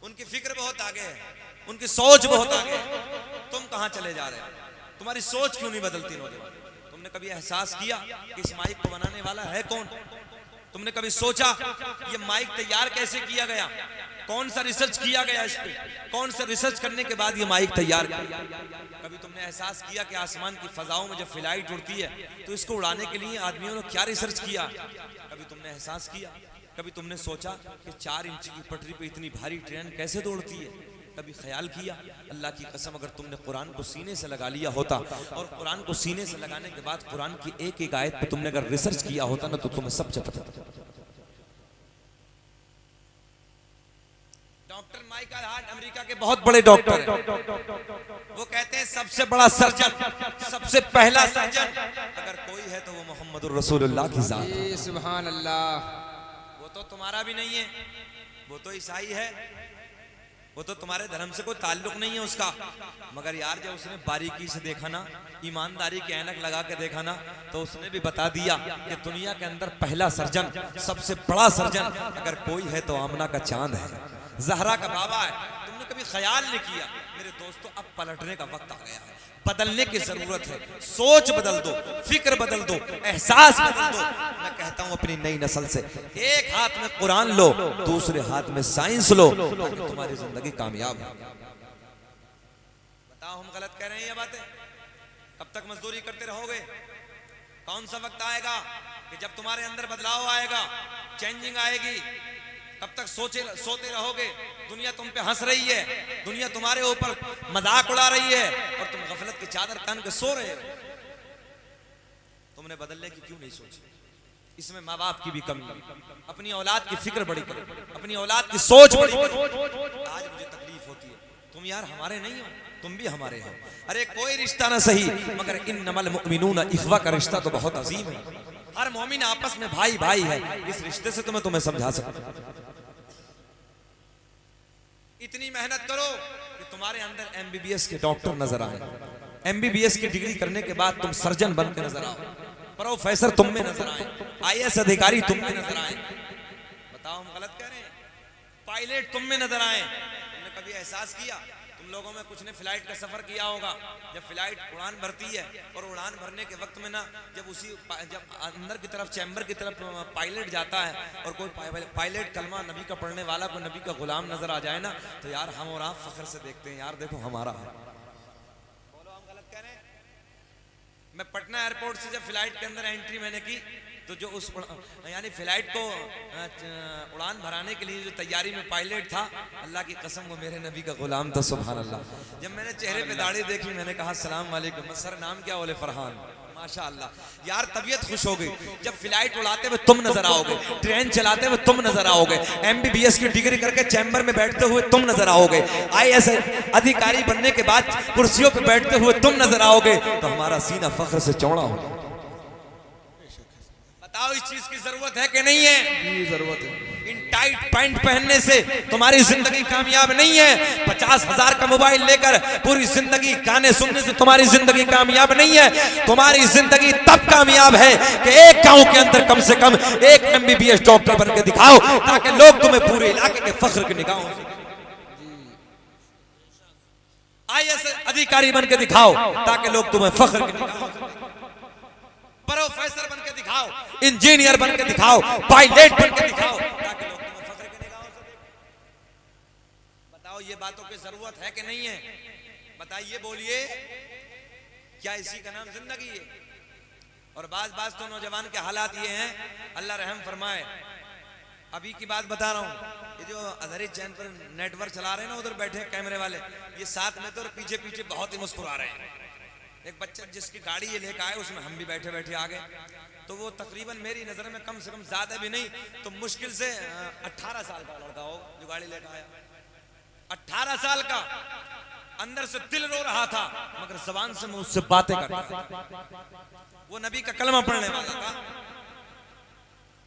उनकी फिक्र बहुत आगे है, उनकी सोच बहुत आगे है। तुम कहां चले जा रहे हो? तुम्हारी सोच क्यों नहीं बदलती नौजवान? तुमने कभी एहसास किया कि इस माइक को बनाने वाला है कौन? तुमने कभी सोचा ये माइक तैयार कैसे किया गया? कौन सा रिसर्च किया गया इस पे? कौन सा रिसर्च करने के बाद ये माइक तैयार किया? कभी तुमने एहसास किया कि आसमान की फजाओं में जब फ्लाइट उड़ती है तो इसको उड़ाने के लिए आदमियों ने क्या रिसर्च किया? कभी तुमने एहसास किया? कभी तुमने सोचा कि 4 इंच की पटरी पे इतनी भारी ट्रेन कैसे दौड़ती है? कभी ख्याल किया? अल्लाह की कसम, अगर तुमने कुरान को सीने से लगा लिया होता और कुरान को सीने से लगाने के बाद कुरान की एक एक आयत पे तुमने अगर रिसर्च किया होता ना तो तुम्हें सब पता था। डॉक्टर माइकल हार्ट अमेरिका के बहुत बड़े डॉक्टर हैं, वो कहते हैं सबसे बड़ा सर्जन, सबसे पहला सर्जन अगर कोई है तो वो मोहम्मदुर रसूलुल्लाह की जात है। सुभान अल्लाह। वो तो तुम्हारा भी नहीं है, वो तो ईसाई है, वो तो तुम्हारे धर्म से कोई ताल्लुक नहीं है उसका। मगर यार जब उसने बारीकी से देखा ना, ईमानदारी की ऐनक लगा के देखा ना, तो उसने भी बता दिया कि दुनिया के अंदर पहला सर्जन, सबसे बड़ा सर्जन अगर कोई है तो आमना का चांद है, ज़हरा का बाबा है। तुमने कभी ख्याल नहीं किया? मेरे दोस्तों अब पलटने का वक्त आ गया है। बदलने की जरूरत है। सोच बदल दो, फिक्र बदल दो, एहसास बदल दो। मैं कहता हूं अपनी नई नस्ल से, एक हाथ में कुरान लो, दूसरे हाथ में साइंस लो, ताकि तुम्हारी जिंदगी कामयाब हो। बताओ हम गलत कह रहे हैं ये बातें? कब तक मजदूरी करते रहोगे? कौन सा वक्त आएगा कि जब तुम्हारे अंदर बदलाव आएगा, चेंजिंग आएगी? कब तक सोते रहोगे? दुनिया तुम पे हंस रही है, दुनिया तुम्हारे ऊपर मजाक उड़ा रही है और तुम गफलत की चादर तान के सो रहे हो। तुमने बदलने की क्यों नहीं सोची? इसमें माँ बाप की भी कमी है। अपनी औलाद की फिक्र बड़ी करो, अपनी औलाद की सोच बड़ी करो। आज मुझे तकलीफ होती है, तुम यार हमारे नहीं हो, तुम भी हमारे हो। अरे कोई रिश्ता ना सही, मगर इन्नमल मुमिनूना इख्वा का रिश्ता तो बहुत अजीम है। हर मोमिन आपस में भाई भाई है। इस रिश्ते से तुम्हें समझा सकता। इतनी मेहनत करो कि तुम्हारे अंदर एमबीबीएस के डॉक्टर नजर आए, एमबीबीएस की डिग्री करने के बाद तुम सर्जन बन के नजर आओ, प्रोफेसर तुम में नजर आए, आईएएस अधिकारी तुम में नजर आए। बताओ हम गलत कह रहे हैं? पायलट तुम में नजर आए। तुमने कभी एहसास किया? तुम लोगों में कुछ ने फ्लाइट का सफर किया होगा। जब फ्लाइट उड़ान भरती है और उड़ान भरने के वक्त में ना, जब अंदर की तरफ चैम्बर की तरफ पायलट जाता है और कोई पायलट कलमा नबी का पढ़ने वाला कोई नबी का गुलाम नजर आ जाए ना, तो यार हम और आप फख्र से देखते हैं, यार देखो हमारा है। बोलो हम गलत कह रहे हैं? मैं पटना एयरपोर्ट से जब फ्लाइट के अंदर एंट्री मैंने की, तो जो उस यानी फ्लाइट को उड़ान भराने के लिए जो तैयारी में पायलट था, अल्लाह की कसम वो मेरे नबी का गुलाम था। सुभान अल्लाह। जब मैंने चेहरे पे दाढ़ी देखी, मैंने कहा अस्सलाम वालेकुम। सर नाम क्या? बोले फरहान। माशाअल्लाह। यार तबीयत खुश हो गई। जब फ्लाइट उड़ाते हुए तुम नजर आओगे, ट्रेन चलाते हुए तुम नजर आओगे, एमबीबीएस की डिग्री करके चैम्बर में बैठते हुए तुम नजर आओगे, आईएएस अधिकारी बनने के बाद कुर्सियों पे बैठते हुए तुम नजर आओगे, तो हमारा सीना फख्र से चौड़ा होगा। बताओ इस चीज की जरूरत है कि नहीं है? जरूरत है। इन टाइट पैंट पहनने से तुम्हारी जिंदगी कामयाब नहीं है। 50,000 का मोबाइल लेकर पूरी जिंदगी गाने सुनने से तुम्हारी जिंदगी कामयाब नहीं है। तुम्हारी जिंदगी तब कामयाब है कि एक गांव के अंदर कम से कम एक एमबीबीएस डॉक्टर बन के दिखाओ, ताकि लोग तुम्हें पूरे इलाके के फख्र की निगाहों से, आईएएस अधिकारी बन के दिखाओ ताकि लोग तुम्हें फख्र की निगाहों से, प्रोफेसर बन के दिखाओ, इंजीनियर बन के दिखाओ, पायलट बन के दिखाओ, ताकि लोग तुम्हें फख्र की निगाहों से देखें। बताओ ये बातों की जरूरत है कि नहीं है? बताइए, बोलिए, क्या इसी का नाम जिंदगी है? और बाज तो नौजवान के हालात ये हैं, अल्लाह रहम फरमाए। अभी की बात बता रहा हूँ, ये जो अजहरी चैन पर नेटवर्क चला रहे हैं ना, उधर बैठे कैमरे वाले, ये साथ में तो पीछे पीछे बहुत ही मुस्कुरा रहे हैं। एक बच्चा जिसकी गाड़ी ये लेकर आए, उसमें हम भी बैठे बैठे आ गए, तो वो तकरीबन मेरी नजर में कम से कम ज्यादा भी नहीं तो मुश्किल से 18 साल का लड़का हो जो गाड़ी लेकर आया। 18 साल का, अंदर से दिल रो रहा था मगर जबान से मैं उससे बातें कर रहा था। वो नबी का कलमा पढ़ने वाला था,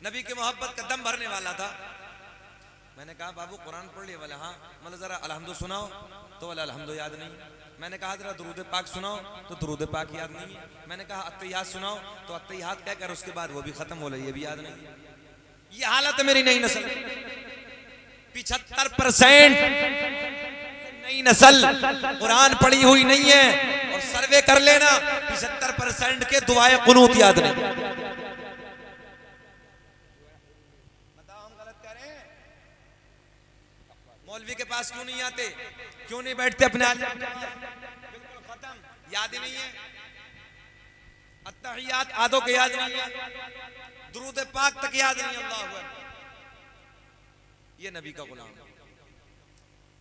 नबी की मोहब्बत का दम भरने वाला था। मैंने कहा बाबू कुरान पढ़ लिया? बोले हाँ। मतलब जरा अलहम्दु सुनाओ, तो बोला अलहम्दु याद नहीं। मैंने कहा जरा दुरूद पाक सुनाओ, तो दुरूद पाक याद नहीं। मैंने कहा अत्तहियात सुनाओ, तो अत्तहियात कहकर उसके बाद वो भी खत्म हो रही, ये भी याद नहीं। ये हालत है मेरी नई नस्ल। 75% नई नस्ल कुरान पढ़ी हुई नहीं है, और सर्वे कर लेना 75% के दुआए कुनूत याद नहीं। मौलवी के पास क्यों नहीं आते? क्यों नहीं बैठते अपने? बिल्कुल खत्म, याद ही नहीं है। अत्तहियात आदों के याद नहीं है, दुरूद पाक तक याद नहीं। अल्लाह अकबर। ये नबी का गुलाम।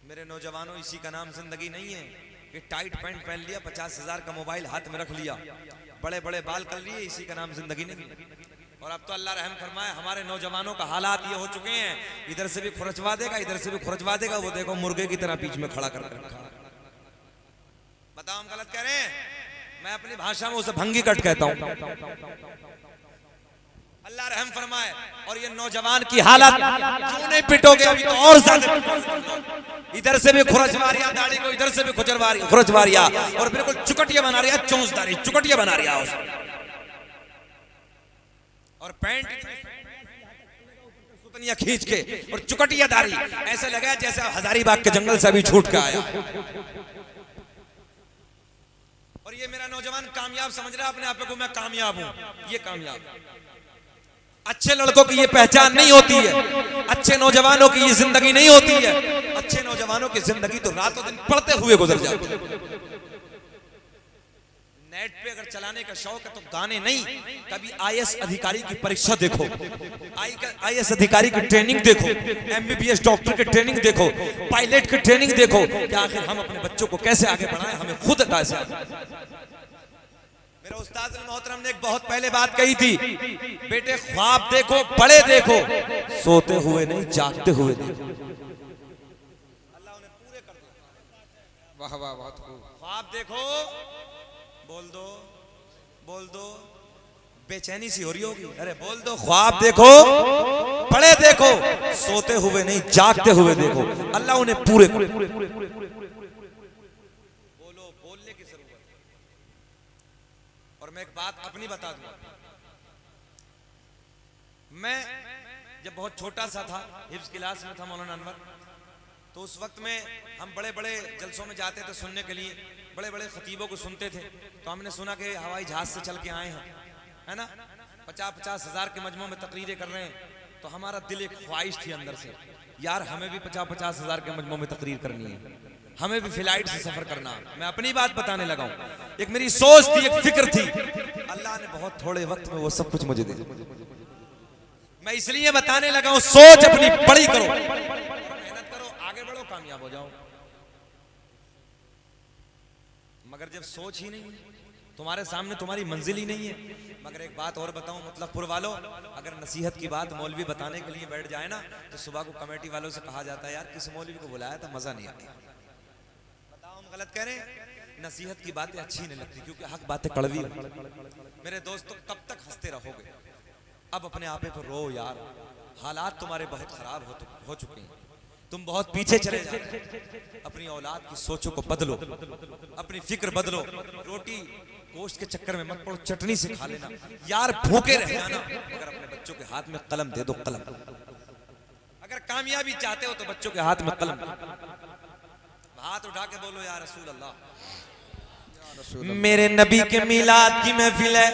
मेरे नौजवानों, इसी का नाम जिंदगी नहीं है कि टाइट पैंट पहन लिया, 50,000 का मोबाइल हाथ में रख लिया, बड़े बड़े बाल कर लिए, इसी का नाम जिंदगी नहीं है। और अब तो अल्लाह रहम फरमाए, हमारे नौजवानों का हालात ये हो चुके हैं, इधर से भी खुरचवा देगा, इधर से भी खुरचवा देगा, वो देखो मुर्गे की तरह बीच में खड़ा कर रखा। बताओ हम गलत कह रहे हैं? मैं अपनी भाषा में उसे भंगी कट कहता हूं। अल्लाह रहम फरमाए। और ये नौजवान की हालत क्यों नहीं पिटोगे? अभी तो और ज्यादा, इधर से भी खुरचवारिया दाढ़ी को, इधर से भी खुरचवारिया, और बिल्कुल चुकटिया बना रही है, चौंसदारी चुकटिया बना रही है, और पैंट सुतनिया खींच के और चुकटिया दाढ़ी, ऐसा लगा जैसे हजारीबाग के जंगल से अभी छूट के आया। और और ये मेरा नौजवान कामयाब समझ रहा है अपने आप को, मैं कामयाब हूं, ये कामयाब। अच्छे लड़कों की ये पहचान नहीं होती है, अच्छे नौजवानों की ये जिंदगी नहीं होती है। अच्छे नौजवानों की जिंदगी तो रातों दिन पढ़ते हुए गुजर जाती है। नेट पे अगर चलाने का शौक है तो गाने नहीं, कभी आईएएस अधिकारी की परीक्षा देखो, आईएएस अधिकारी की ट्रेनिंग देखो, एमबीबीएस डॉक्टर की ट्रेनिंग देखो, पायलट की ट्रेनिंग देखो कि आखिर हम अपने बच्चों को कैसे आगे बढ़ाएं, हमें खुद कैसे आगे। मेरे उस्ताद मोहतरम ने एक बहुत पहले बात कही थी, बेटे ख्वाब देखो, बड़े देखो, सोते हुए नहीं जागते हुए देखो। अल्लाह उन्हें पूरे कर दिया। वाह वाह, बहुत खूब। ख्वाब देखो, बोल दो, बोल दो, बेचैनी सी हो रही होगी, अरे बोल दो, ख्वाब देखो, बड़े देखो, सोते हुए नहीं जागते हुए देखो। अल्लाह उन्हें पूरे कर दिया। मैं एक बात अपनी बता दूं, मैं जब बहुत छोटा सा था, हिफ्ज क्लास में था मौलाना अनवर, तो उस वक्त में हम बड़े बड़े जलसों में जाते थे सुनने के लिए, बड़े बड़े खतीबों को सुनते थे। तो हमने सुना कि हवाई जहाज से चल के आए हैं, है ना, 50-50 हज़ार के मजमू में तकरीरें कर रहे हैं। तो हमारा दिल एक ख्वाहिश थी अंदर से, यार हमें भी 50-50 हज़ार के मजमू में तकरीर करनी है, हमें भी फ्लाइट से सफर करना। मैं अपनी बात बताने लगा हूं, एक मेरी सोच थी, एक फिक्र थी। अल्लाह ने बहुत थोड़े वक्त में वो सब कुछ मुझे दे दिया। मैं इसलिए बताने लगा हूं, सोच अपनी बड़ी करो, मेहनत करो, आगे बढ़ो, कामयाब हो जाओ। मगर जब सोच ही नहीं है, तुम्हारे सामने तुम्हारी मंजिल ही नहीं है। मगर एक बात और बताऊं मुतलकपुर वालों, अगर नसीहत की बात मौलवी बताने के लिए बैठ जाए ना, तो सुबह को कमेटी वालों से कहा जाता है, यार किस मौलवी को बुलाया था, मजा नहीं आता। गलत कह रहे हैं, नसीहत की बातें अच्छी नहीं लगती क्योंकि हक बातें कड़वी होती। मेरे दोस्तों, कब तक हंसते रहोगे? अब अपने आपे पर रो यार, हालात तुम्हारे बहुत खराब हो चुके हैं, तुम बहुत पीछे चले जा रहे हो। अपनी औलाद की सोचों को बदलो, अपनी फिक्र बदलो। रोटी गोश्त के चक्कर में मत पड़ो, चटनी से खा लेना यार, भूखे रह जाना, मगर अपने बच्चों के हाथ में कलम दे दो, कलम। अगर कामयाबी चाहते हो तो बच्चों के हाथ में कलम, हाथ उठा के बोलो या रसूल अल्लाह। मेरे नबी के मिलाद की महफिल है,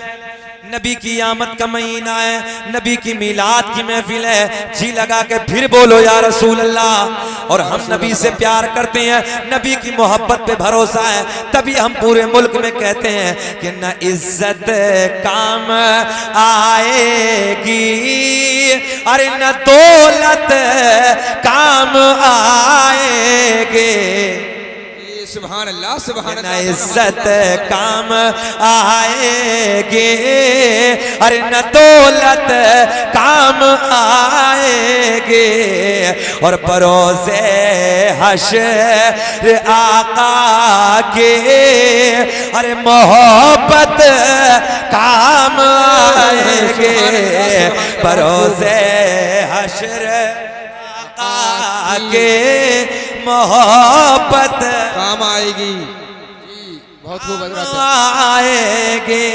नबी की आमद का महीना है, नबी की मिलाद की महफिल है, जी लगा के फिर बोलो या रसूल अल्लाह। और हम नबी से प्यार करते हैं, नबी की मोहब्बत पे भरोसा है, तभी हम पूरे मुल्क में कहते हैं कि न इज्जत काम आएगी, अरे न दौलत काम आएगे। सुभान अल्लाह, सुभान अल्लाह। इज्जत काम आएगे, अरे न दौलत काम आएगे। और परोसे हश्र आका के, अरे मोहब्बत काम आएगे। परोसे हश्र आका के मोहब्बत काम आएगी। बहुत खूब आएगे।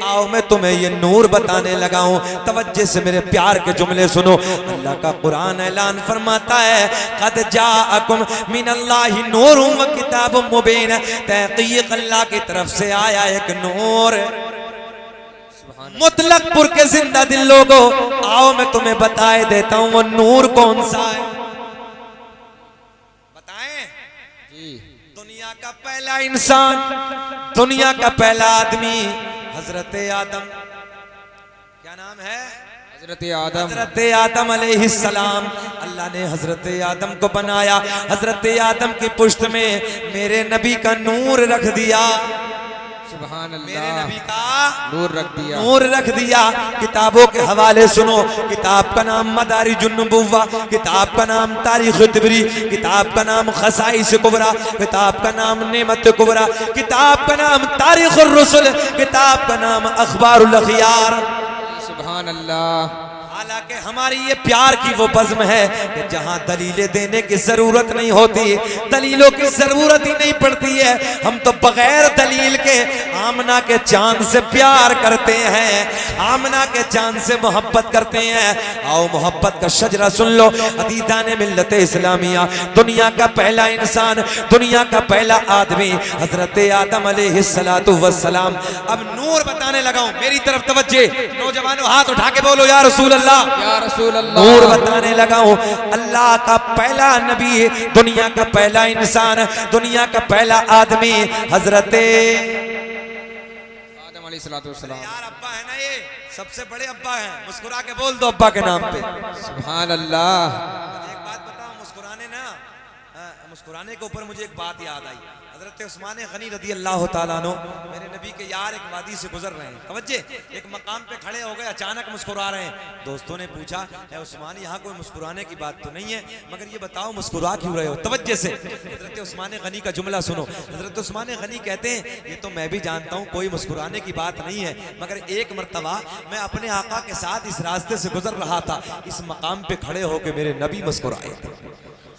आओ मैं तुम्हें ये नूर बताने लगा हूं, तवज्जो से मेरे प्यार के जुमले सुनो। अल्लाह का कुरान ऐलान फरमाता है, क़द जाअकुम मिनल्लाहि नूरुम व किताबुम मुबीन। तहक़ीक़ अल्लाह की तरफ से आया एक नूर। मुतलकपुर के जिंदा दिल लोगों, आओ मैं तुम्हें बताए देता हूं वो नूर कौन सा है। दुनिया का पहला इंसान, दुनिया का पहला आदमी हजरत आदम। क्या नाम है? हजरत आदम। हजरत आदम अलैहिस्सलाम। अल्लाह ने हजरत आदम को बनाया, हजरत आदम की पुश्त में मेरे नबी का नूर रख दिया। सुभान अल्लाह, मेरे नबी का नूर रख दिया, नूर रख दिया। किताबों के हवाले सुनो, किताब का नाम मदारिजुन नबुव्वा, किताब का नाम तारीख तिबरी, किताब का नाम खसाइस कुबरा, किताब का नाम नेमत कुबरा, किताब का नाम तारीखुर रुसुल, किताब का नाम अखबारुल अखयार। सुभान अल्लाह। हालांकि हमारी ये प्यार की वो बज़्म है कि जहां दलीलें देने की जरूरत नहीं होती, दलीलों की जरूरत ही नहीं पड़ती है, हम तो बगैर दलील के आमना के चांद से प्यार करते हैं, आमना के चांद से मोहब्बत करते हैं। आओ मोहब्बत का शजरा सुन लो। अदीदाने मिल्लत इस्लामिया, दुनिया का पहला इंसान, दुनिया का पहला आदमी हजरत आदम अलैहिस्सलातु वस्सलाम। अब नूर बताने लगा हूं, मेरी तरफ तवज्जे। नौजवानों हाथ उठा के बोलो या रसूल अल्लाह, या रसूल अल्लाह। नूर बताने लगा हूं, अल्लाह का पहला नबी, दुनिया का पहला इंसान, दुनिया का पहला आदमी हजरत आदम अलैहिस्सलातु वस्सलाम। यार अब्बा है ना, ये सबसे बड़े अब्बा हैं, मुस्कुरा के बोल दो अब्बा के नाम पे। सुभान अल्लाह। एक बात बताओ, मुस्कुराने के ऊपर मुझे एक बात याद आई। हजरत उस्मान गनी रदी अल्लाह ताला अन्हु, मेरे नबी के यार एक वादी से गुजर रहे हैं, तवज्जे, एक मकाम पे खड़े हो गए, अचानक मुस्कुरा रहे हैं। दोस्तों ने पूछा, है उस्मान यहाँ कोई मुस्कुराने की बात तो नहीं है, मगर ये बताओ मुस्कुरा क्यों रहे हो? तवज्जे से हजरत उस्मान गनी का जुमला सुनो। हजरत उस्मान गनी कहते हैं, ये तो मैं भी जानता हूँ कोई मुस्कुराने की बात नहीं है, मगर एक मर्तबा मैं अपने आका के साथ इस रास्ते से गुजर रहा था, इस मकाम पे खड़े होकर मेरे नबी मुस्कुराए थे।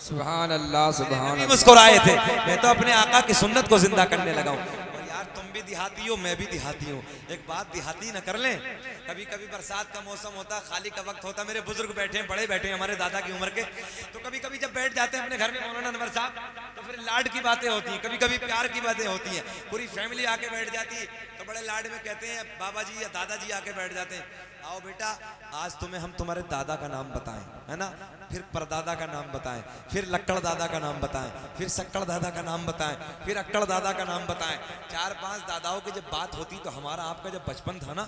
सुभान अल्लाह, सुभान अल्लाह। मुस्कुराए थे, मैं तो अपने आका की सुन्नत को जिंदा करने लगा हूँ। और यार तुम भी देहाती हो, मैं भी देहाती हूँ, एक बात देहाती न कर लें। कभी कभी बरसात का मौसम होता, खाली का वक्त होता, मेरे बुजुर्ग बैठे हैं, बड़े बैठे हैं हमारे दादा की उम्र के, तो कभी कभी जब बैठ जाते हैं अपने घर में मौलाना अनवर साहब, तो फिर लाड की बातें होती हैं, कभी कभी प्यार की बातें होती हैं, पूरी फैमिली आके बैठ जाती है, तो बड़े लाड में कहते हैं बाबा जी या दादाजी आके बैठ जाते हैं, आओ बेटा आज तुम्हें हम तुम्हारे दादा का नाम बताएं, है ना, फिर परदादा का नाम बताएं, फिर लक्कड़ दादा का नाम बताएं, फिर शक्कड़ दादा का नाम बताएं, फिर अक्कड़ दादा का नाम बताएं। 4-5 दादाओं की जब बात होती तो हमारा आपका जब बचपन था ना,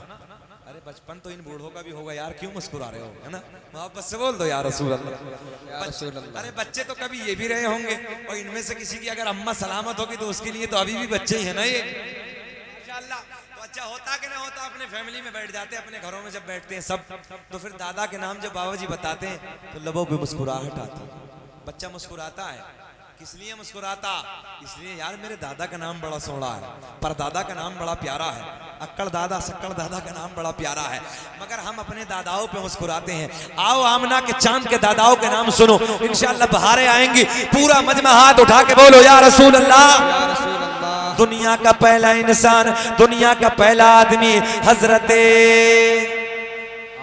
अरे बचपन तो इन बूढ़ों का भी होगा यार, क्यों मुस्कुरा रहे हो, है ना, मोहब्बत से बोल दो यार रसूल अल्लाह। अरे बच्चे तो कभी ये भी रहे होंगे, और इनमें से किसी की अगर अम्मा सलामत होगी तो उसके लिए तो अभी भी बच्चे ही है ना ये, माशाअल्लाह। तो अच्छा होता कि ना होता, अपने फैमिली में बैठ जाते हैं, अपने घरों में जब बैठते हैं सब, तो फिर दादा के नाम जब बाबा जी बताते हैं तो लबों पे मुस्कुराहट आती है। बच्चा मुस्कुराता है, किस लिए मुस्कुराता? इसलिए यार मेरे दादा का नाम बड़ा सोहना है, परदादा का नाम बड़ा प्यारा है, अक्कड़ दादा शक्कड़ दादा का नाम बड़ा प्यारा है, मगर हम अपने दादाओं पे मुस्कुराते हैं। आओ आमना के चांद के दादाओं के नाम सुनो, इंशाअल्लाह बहारें आएंगी। पूरा मजमा हाथ उठा के बोलो या रसूल अल्लाह। दुनिया का पहला इंसान, दुनिया का पहला आदमी हजरत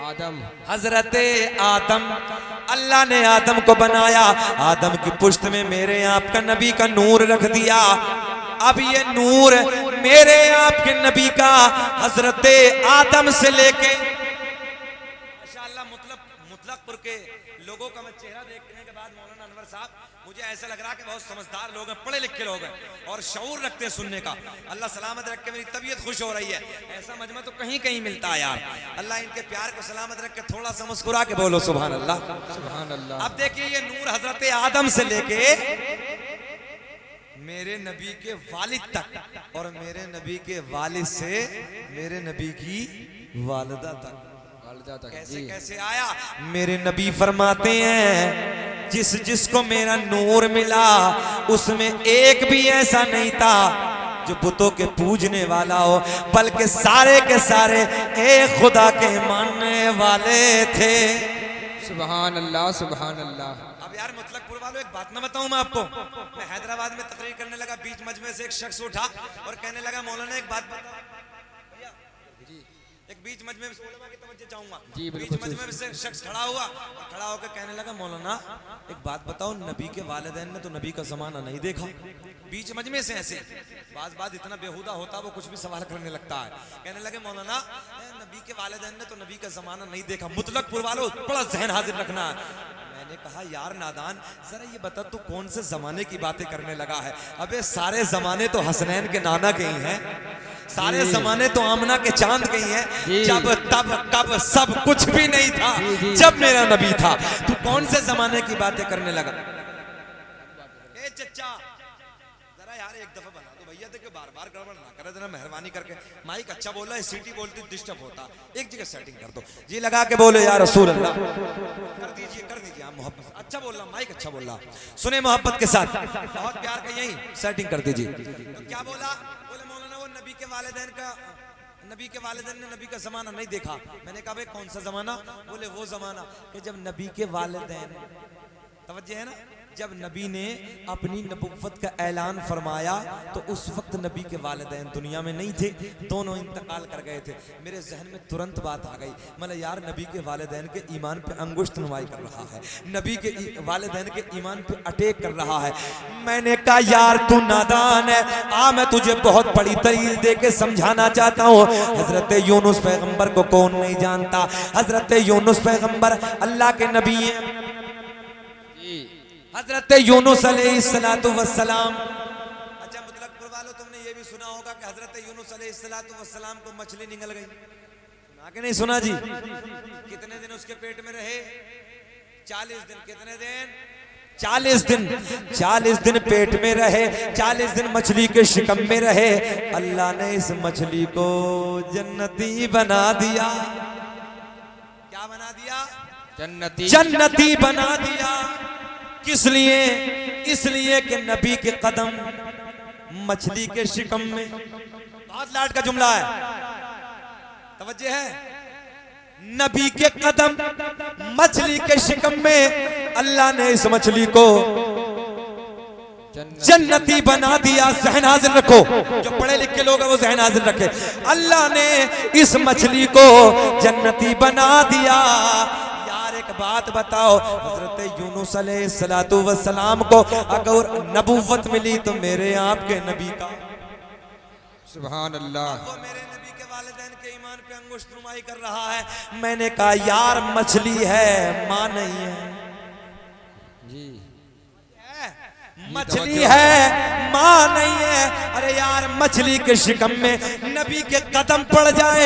आदम, हजरत आदम। अल्लाह ने आदम को बनाया, आदम की पुश्त में मेरे आपका नबी का नूर रख दिया। अब ये नूर मेरे आपके नबी का हजरत आदम से लेके माशाअल्लाह मुतलकपुर के लोगों का मैं चेहरा देखने के बाद मौलाना अनवर साहब, मुझे ऐसा लग रहा कि बहुत समझदार लोग हैं, पढ़े लिखे लोग हैं और शऊर रखते हैं सुनने का। अल्लाह सलामत रख के मेरी तबीयत खुश हो रही है, ऐसा मजमा तो कहीं कहीं मिलता है यार। अल्लाह इनके प्यार को सलामत रख के थोड़ा सा मुस्कुरा के बोलो सुभान अल्लाह, सुभान अल्लाह। अब देखिए ये नूर हजरत आदम से लेके मेरे नबी के वालिद तक, और मेरे नबी के वालिद से मेरे नबी की वालिदा तक कैसे कैसे आया। मेरे नबी फरमाते हैं जिस जिसको मेरा नूर मिला उसमें एक भी ऐसा नहीं था जो बुतों के पूजने वाला हो, बल्कि सारे के सारे एक खुदा के मानने वाले थे। सुभान अल्लाह, सुभान अल्लाह। अब यार मुतलकपुर वालों एक बात ना बताऊं मैं आपको, मैं हैदराबाद में तकरीर करने लगा, बीच मजमे से एक शख्स उठा और कहने लगा मौलाना एक बात एक बीच मजमे चाहूंगा, बीच मजमे से शख्स खड़ा हुआ और खड़ा होकर कहने लगा मौलाना एक बात बताओ, नबी के वालिदैन ने तो नबी का जमाना नहीं देखा। बीच मजमे से ऐसे बात इतना बेहुदा होता वो कुछ भी सवाल करने लगता है। कहने लगे मौलाना नबी के वालिदैन ने तो नबी का जमाना नहीं देखा। मुतलकपुर वालों बड़ा जहन हाजिर रखना है। मैंने कहा यार नादान, जरा ये बता तू कौन से जमाने की बातें करने लगा है? अबे सारे जमाने तो हसनैन के नाना के ही हैं, सारे जमाने तो आमना के चांद के ही हैं। जब तब कब सब कुछ भी नहीं था जब मेरा नबी था, तू कौन से जमाने की बातें करने लगा? ए चचा जरा यार एक दफा बना दो भैया, देखो बार बार गड़बड़ ना करे जरा मेहरबानी करके। माइक अच्छा बोल रहा है, सीटी बोलती डिस्टर्ब होता, एक जगह सेटिंग कर दो जी, लगा के बोलो या रसूल अल्लाह। कर दीजिए आप मोहब्बत, अच्छा बोल रहा, माइक अच्छा बोल रहा, सुने मोहब्बत के साथ, बहुत प्यार का, यही सेटिंग कर दीजिए। तो क्या बोला? बोले मौलाना वो नबी के वालिदैन का नबी के वालिदैन ने नबी का जमाना नहीं देखा। मैंने कहा भाई कौन सा जमाना? बोले वो जमाना कि जब नबी के वालिदैन, तवज्जो है ना, जब नबी ने अपनी नबुव्वत का ऐलान फरमाया तो उस वक्त नबी के वालिदैन दुनिया में नहीं थे, दोनों इंतकाल कर गए थे। मेरे जहन में तुरंत बात आ गई, मैंने यार नबी के वालिदैन के ईमान पे अंगुष्ठ नुमाई कर रहा है, नबी के वालिदैन के ईमान पे अटैक कर रहा है। मैंने कहा यार तू नादान है, आ मैं तुझे बहुत बड़ी दलील दे के समझाना चाहता हूँ। हजरत यूनुस पैगंबर को कौन नहीं जानता? हजरत यूनुस पैगंबर अल्लाह के नबी हैं। हजरत यूनुस अलैहिस्सलातु वस्सलाम, अच्छा मुतलकपुर वालों तुमने ये भी सुना होगा कि हजरत यूनुस अलैहिस्सलातु वस्सलाम को मछली निगल गई, सुना के नहीं सुना जी? कितने दिन उसके पेट में रहे? 40 दिन। कितने दिन? 40 दिन। 40 दिन पेट में रहे, 40 दिन मछली के शिकम में रहे। अल्लाह ने इस मछली को जन्नती बना दिया। क्या बना दिया? जन्नती। जन्नती बना दिया। किस लिए? इसलिए कि नबी के कदम मछली के शिकम में। बहुत लाड का जुमला है, तवज्जो है। नबी के कदम मछली के शिकम में, अल्लाह ने इस मछली को जन्नती बना दिया। ज़हन हाजिर रखो, जो पढ़े लिखे लोग हैं वो ज़हन हाजिर रखे। अल्लाह ने इस मछली को जन्नती बना दिया। एक बात बताओ, हजरत यूनुस अलैहिस्सलातु वस्सलाम को अगर नबुव्वत मिली तो मेरे आपके नबी का, सुभान अल्लाह, वो मेरे नबी के वालिदैन के ईमान पे अंगुष्ठ नुमाई कर रहा है। मैंने कहा यार मछली है, मां नहीं है जी, मछली है, मां नहीं है। अरे यार मछली के शिकम में नबी के कदम पड़ जाए,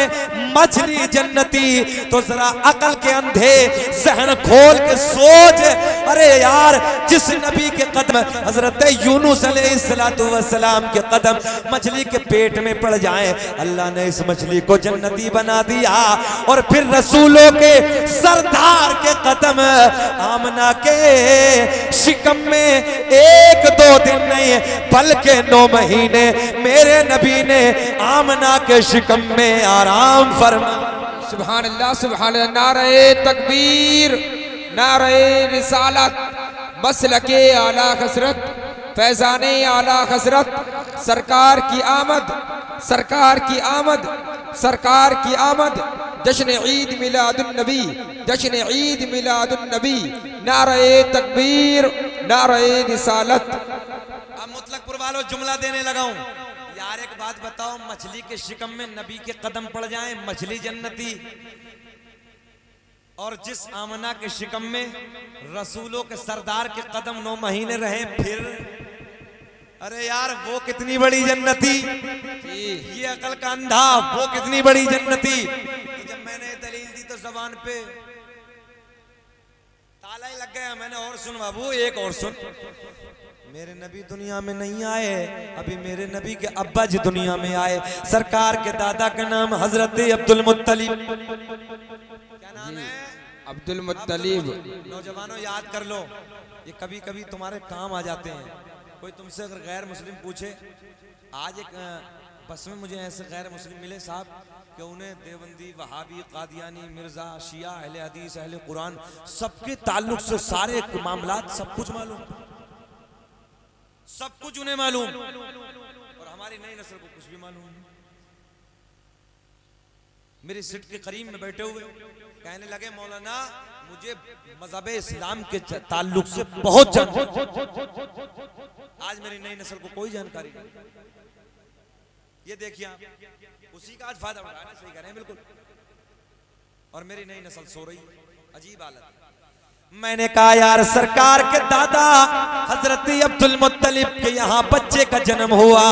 मछली जन्नती, तो जरा अकल के अंधे सहन खोल के सोच। अरे यार जिस नबी के कदम, हजरत यूनुस अलैहिस्सलातु वस्सलाम के कदम मछली के पेट में पड़ जाए, अल्लाह ने इस मछली को जन्नती बना दिया। और फिर रसूलों के सरदार के कदम आमना के शिकम में 1-2 दिन नहीं बल्कि 9 महीने मेरे नबी ने आमना के शिकम में आराम फरमा। सुभान अल्लाह, सुभान अल्लाह। नारे तकबीर, नारे रिसालत, मसलके आला हजरत, फैजाने आला हजरत, सरकार की आमद, सरकार की आमद, सरकार की आमद। जश्न ईद मिलादुन नबी, जश्न ईद मिलादुन नबी। नारे तकबीर, नारे रिसालत। अब मुतलकपुर वालों जुमला देने लगाऊं, यार एक बात बताओ, मछली के शिकम में नबी के कदम पड़ जाएं, मछली जन्नती, और जिस आमना के शिकम में रसूलों के सरदार के कदम 9 महीने रहे, फिर अरे यार वो कितनी बड़ी जन्नती। ये अकल का अंधा, वो कितनी बड़ी जन्नती। तो जब मैंने दलील दी तो जबान पे ताला ही लग गया। मैंने और सुन बाबू, एक और सुन, मेरे नबी दुनिया में नहीं आए, अभी मेरे नबी के अब्बा जी दुनिया में आए। सरकार के दादा का नाम हजरत अब्दुल मुत्तलिब। क्या नाम है? अब्दुल मुत्तलिब। नौजवानों याद कर लो, ये कभी कभी तुम्हारे काम आ जाते हैं। कोई तुमसे अगर गैर मुस्लिम पूछे, आज एक बस में मुझे ऐसे गैर मुस्लिम मिले साहब कि उन्हें देवबंदी, वहाबी, कादियानी, मिर्जा, शिया, अहले हदीस, अहले कुरान, सबके ताल्लुक से सारे मामलात सब कुछ मालूम, सब कुछ उन्हें मालूम, और हमारी नई नस्ल को कुछ भी मालूम नहीं। मेरी सीट के करीब में बैठे हुए कहने लगे, मौलाना मुझे मजहब इस्लाम के ताल्लुक से बहुत जानकारी, आज मेरी नई नस्ल को कोई जानकारी नहीं। ये देखिए आप, उसी का आज फायदा उठाना, सही कह रहे हैं बिल्कुल। और मेरी नई नस्ल सो रही, अजीब हालत। मैंने कहा यार सरकार के दादा हजरत अब्दुल मुत्तलिब के यहाँ बच्चे का जन्म हुआ,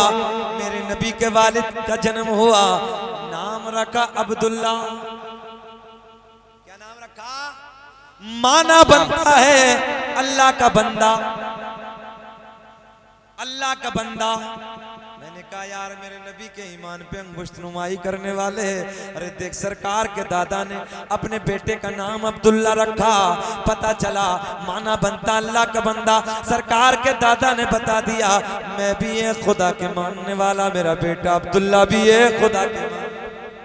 मेरे नबी के वालिद का जन्म हुआ, नाम रखा अब्दुल्ला। क्या नाम रखा? माना बनता है अल्लाह का बंदा, अल्लाह का बंदा। मैंने कहा यार मेरे नबी के ईमान पे अंगुष्ठ नुमाई करने वाले। अरे देख, सरकार के दादा ने अपने बेटे का नाम अब्दुल्ला रखा, पता चला माना बनता अल्लाह का बंदा। सरकार के दादा ने बता दिया, मैं भी एक खुदा के मानने वाला, मेरा बेटा अब्दुल्ला भी एक खुदा के।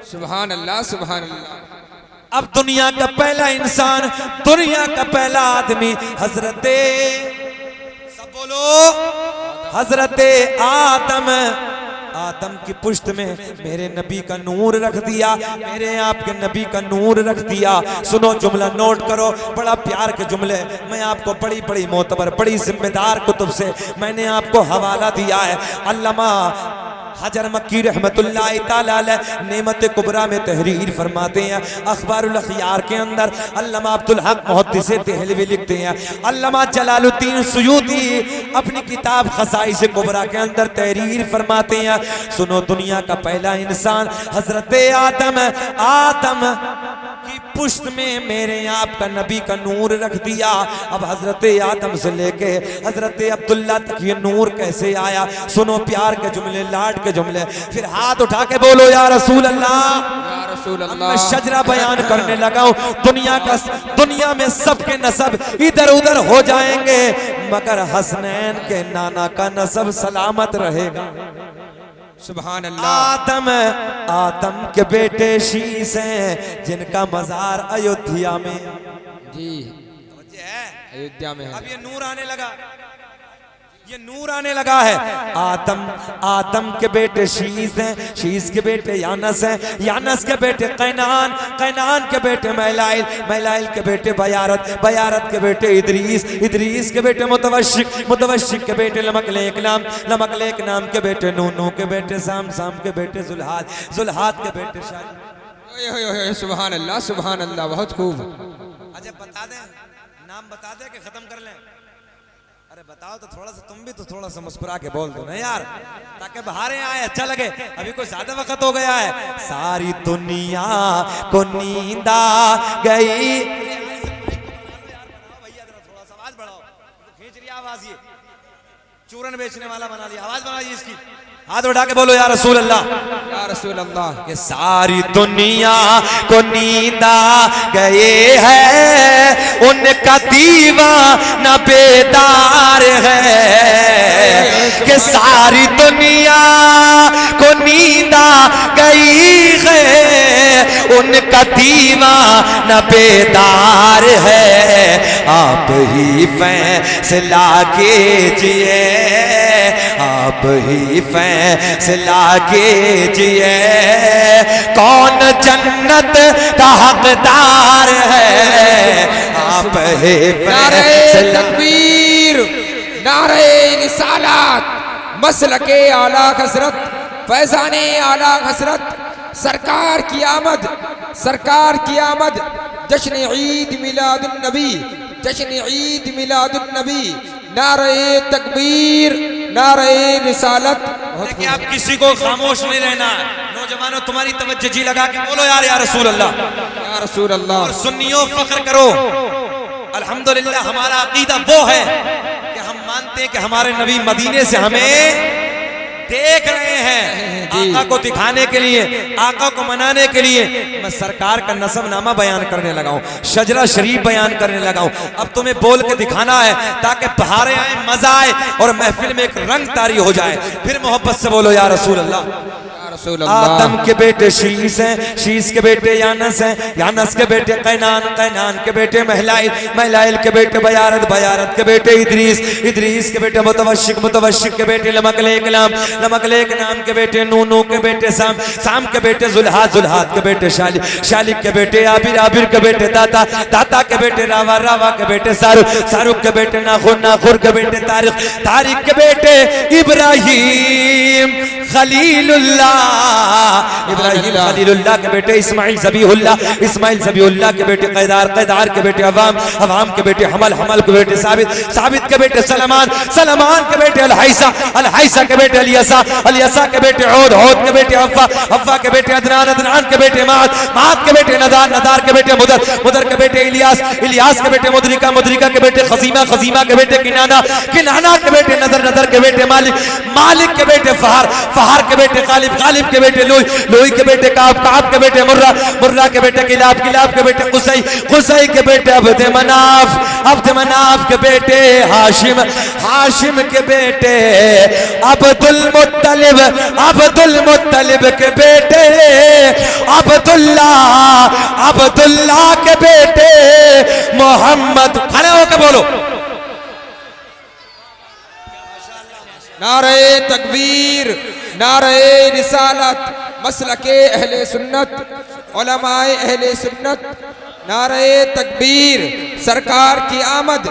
सुभान अल्लाह सुभान अल्लाह। अब दुनिया का पहला इंसान, दुनिया का पहला आदमी हजरते, सब बोलो, हजरते आदम। आदम की पुष्ट में मेरे नबी का नूर रख दिया, मेरे आपके नबी का नूर रख दिया। सुनो जुमला नोट करो, बड़ा प्यार के जुमले। मैं आपको बड़ी बड़ी मोतबर, बड़ी जिम्मेदार कुतुब से मैंने आपको हवाला दिया है। अल्लामा हजर मक्की रहमतुल्लाह ताला अलैह नेमत कुबरा में तहरीर फरमाते हैं। अखबारुल अखयार के अंदर अल्लामा अब्दुल हक मुहद्दिस देहलवी लिखते हैं। अल्लामा जलालुद्दीन सुयूती अपनी किताब खसाइस कुबरा के अंदर तहरीर फरमाते हैं। सुनो दुनिया का पहला इंसान हजरत आदम, आदम की पुष्ट में मेरे आपका नबी का नूर रख दिया। अब हजरत आदम से लेके हजरत अब्दुल्ला तक ये नूर कैसे आया? सुनो प्यार के जुमले, लाड के जुमले। फिर हाथ उठा के बोलो या रसूल अल्लाह, या रसूल अल्लाह। मैं शजरा बयान करने लगा हूं। दुनिया में सबके नसब इधर उधर हो जाएंगे मगर हसनैन के नाना का नसब सलामत रहेगा। सुभान अल्लाह। आदम, आदम के बेटे शीस हैं जिनका मजार अयोध्या में। जी अयोध्या में है। अब ये नूर आने लगा, ये नूर आने लगा है। आदम, आदम के बेटे शीस हैं, शीस के बेटे यानस हैं, यानस के बेटे कैनान, कैनान के बेटे मैलाइल, मैलाइल के बेटे बयारत, बयारत के बेटे इदरीस, इदरीस के बेटे मुतवशिक, मुतवशिक के बेटे लमकलेक नाम, लमकलेक नाम के बेटे नूनू के बेटे साम, साम के बेटे जुल्हाद, जुल्हाद के बेटे शादी। सुभान अल्लाह सुभान अल्लाह। बहुत खूब। अच्छा बता दें, नाम बता दें कि खत्म कर लें? अरे बताओ तो थोड़ा सा, तुम भी तो थोड़ा सा मुस्कुरा के बोल दो ना यार, ताकि बहारें आए, अच्छा लगे। अभी कोई ज्यादा वक्त हो गया है। सारी दुनिया को नींद आ गई। भैया थोड़ा सा आवाज बढ़ाओ, खींच रही आवाज, ये चूरन बेचने वाला बना दिया। आवाज बढ़ाइए इसकी, हाथ उठा के बोलो या रसूल अल्लाह, या रसूल अल्लाह। ये सारी दुनिया को नींद आ गए है, उनका दीवाना बेदार है। कि सारी दुनिया को नींद आ गई है, उनका दीवाना बेदार है। आप ही फैसला कीजिए, आप ही फैसला कीजिए, कौन जन्नत का हकदार है। आप ही फैसला। तकबीर, नारे रिसालत, मसलके आला हजरत, फैजाने आला हजरत, सरकार की आमद, सरकार की आमद। जश्न ईद मिलादुन नबी, जश्न ईद मिलादुन नबी। नारे तकबीर, नारे रिसालत। देखिए आप किसी को खामोश नहीं रहना है। नौजवानों तुम्हारी तवज्जो जी लगा के बोलो यार या रसूल अल्लाह, या रसूल अल्लाह। और सुन्नियों फख्र करो। अल्हम्दुलिल्लाह हमारा अकीदा वो है कि हम मानते हैं कि हमारे नबी मदीने से हमें देख रहे हैं। आका को दिखाने के लिए, आका को मनाने के लिए मैं सरकार का नसबनामा बयान करने लगा हूं, शजरा शरीफ बयान करने लगा हूं। अब तुम्हें बोल के दिखाना है ताकि बहारें आए, मजा आए और महफिल में एक रंग तारी हो जाए। फिर मोहब्बत से बोलो या रसूल अल्लाह। आदम के बेटे शीस हैं, शीस के बेटे यानस हैं, यानस के बेटे कैनान, कैनान के बेटे महलाइल, महलाइल के बेटे बयारत, बयारत के बेटे इदरीस, इदरीस के बेटे मुतवशिक, मुतवशिक के बेटे लमकलेक नाम, लमकलेक नाम के बेटे नूनू के बेटे साम, साम के बेटे जुल्हाद, जुल्हाद के बेटे शालिक, शालिक के बेटे आबिर, आबिर के बेटे दाता, दाता के बेटे रावा, रावा के बेटे शाहरुख, शाहरुख के बेटे नाखुर, नाखुर के बेटे तारिक, तारिक के बेटे इब्राहिम खलीलुल्लाह, इब्राहिम खलीलुल्लाह के बेटे इस्माइल ज़बीहुल्लाह, इस्माइल ज़बीहुल्लाह के बेटे कैदार, कैदार के बेटे अवाम, अवाम के बेटे हमल, हमल के बेटे साबित, साबित के बेटे सलमान, सलमान के बेटे अलहैसा, अलहैसा के बेटे अलियसा, अलियसा के बेटे औद, औद के बेटे अव्वा, अव्वा के बेटे अदनान, अदनान के बेटे माद, माद के बेटे नदार, नदार के बेटे मुदर, मुदर के बेटे इलियास, इलियास के बेटे मुदरिका, मुदरिका के बेटे खजीमा, खजीमा के बेटे किनाना, किनाना के बेटे नदर, नदर के बेटे मालिक, मालिक के बेटे फहार, फहार के बेटे गालिब, गालिब के बेटे लोई, लोई के बेटे काब, काब के बेटे मुर्रा, मुर्रा के बेटे किलाब, किलाब के बेटे कुसई, कुसई के बेटे अब्द मनाफ, अब्द मनाफ के बेटे हाशिम, हाशिम के बेटे अब्दुल मुत्तलिब, अब्दुल मुत्तलिब के बेटे अब्दुल्ला, अब्दुल्ला के बेटे मोहम्मद। खड़े होकर बोलो। नारे तकबीर, नारे रिसालत, मसलके अहले सुन्नत, उलमाए अहले सुन्नत, नारे तकबीर, सरकार की आमद,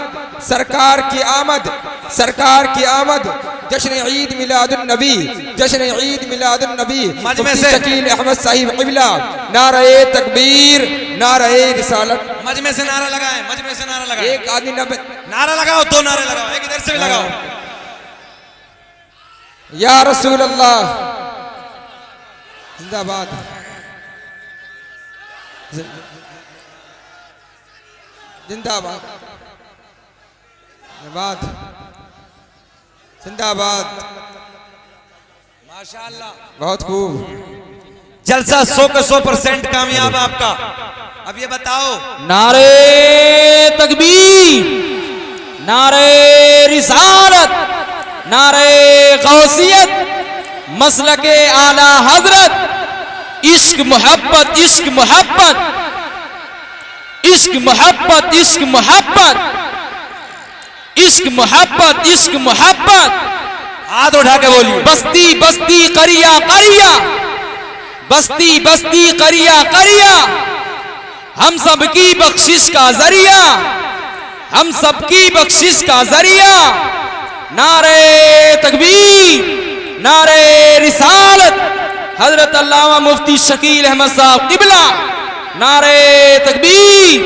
सरकार की आमद, सरकार की आमद, जश्न ईद मिलादुन नबी, जश्न ईद मिलादुन नबी, मजमे से शकील अहमद साहिब क़िबला, नारे तकबीर, नारे रिसालत। मजमे से नारा लगाए, मजमे से नारा लगाए। एक आदमी नारा लगाओ, दो नारे लगाओ, एक इधर से भी लगाओ। या रसूल अल्लाह जिंदाबाद, जिंदाबाद, जिंदाबाद, जिंदाबाद। माशाअल्लाह, बहुत खूब। जलसा 100% कामयाब आपका। अब ये बताओ, नारे तकबीर, नारे रिसालत, नारे गौसियत, मसलके आला हजरत, इश्क मोहब्बत, इश्क मोहब्बत, इश्क मोहब्बत, इश्क मोहब्बत, इश्क मोहब्बत, इश्क मोहब्बत। हाथ उठा के बोलिए। बस्ती बस्ती करिया करिया, बस्ती बस्ती करिया करिया, हम सबकी बख्शिश का जरिया, हम सबकी बख्शिश का जरिया। नारे तकबीर, नारे रिसालत, हजरत अल्लामा मुफ्ती शकील अहमद साहब क़िबला, नारे तकबीर,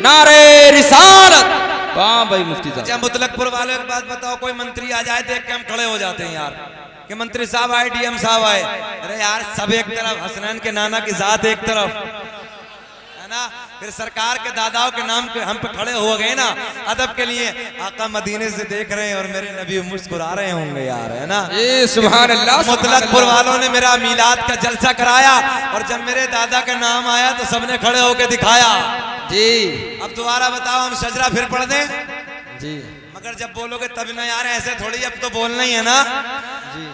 नारे रिसालत। वाह भाई मुफ्ती साहब। अच्छा, मुतलकपुर वालों एक बात बताओ, कोई मंत्री आ जाए देख के हम खड़े हो जाते हैं यार, कि मंत्री साहब आए, डीएम साहब आए। अरे यार, सब एक तरफ, हसनैन के नाना की जात एक तरफ है ना, फिर सरकार के दादाओं के नाम पे हम पे खड़े हो गए ना अदब के लिए। आका मदीने से देख रहे हैं और मेरे नबी मुस्कुरा रहे होंगे यार, है ना। ये सुभान अल्लाह। मुतलकपुर वालों ने मेरा मीलाद का जलसा कराया और जब मेरे दादा का नाम आया तो सबने खड़े होकर दिखाया। जी अब दोबारा बताओ, हम सजरा फिर पढ़ दें? जी, मगर जब बोलोगे तब ना यार, ऐसे थोड़ी, अब तो बोलना ही है ना।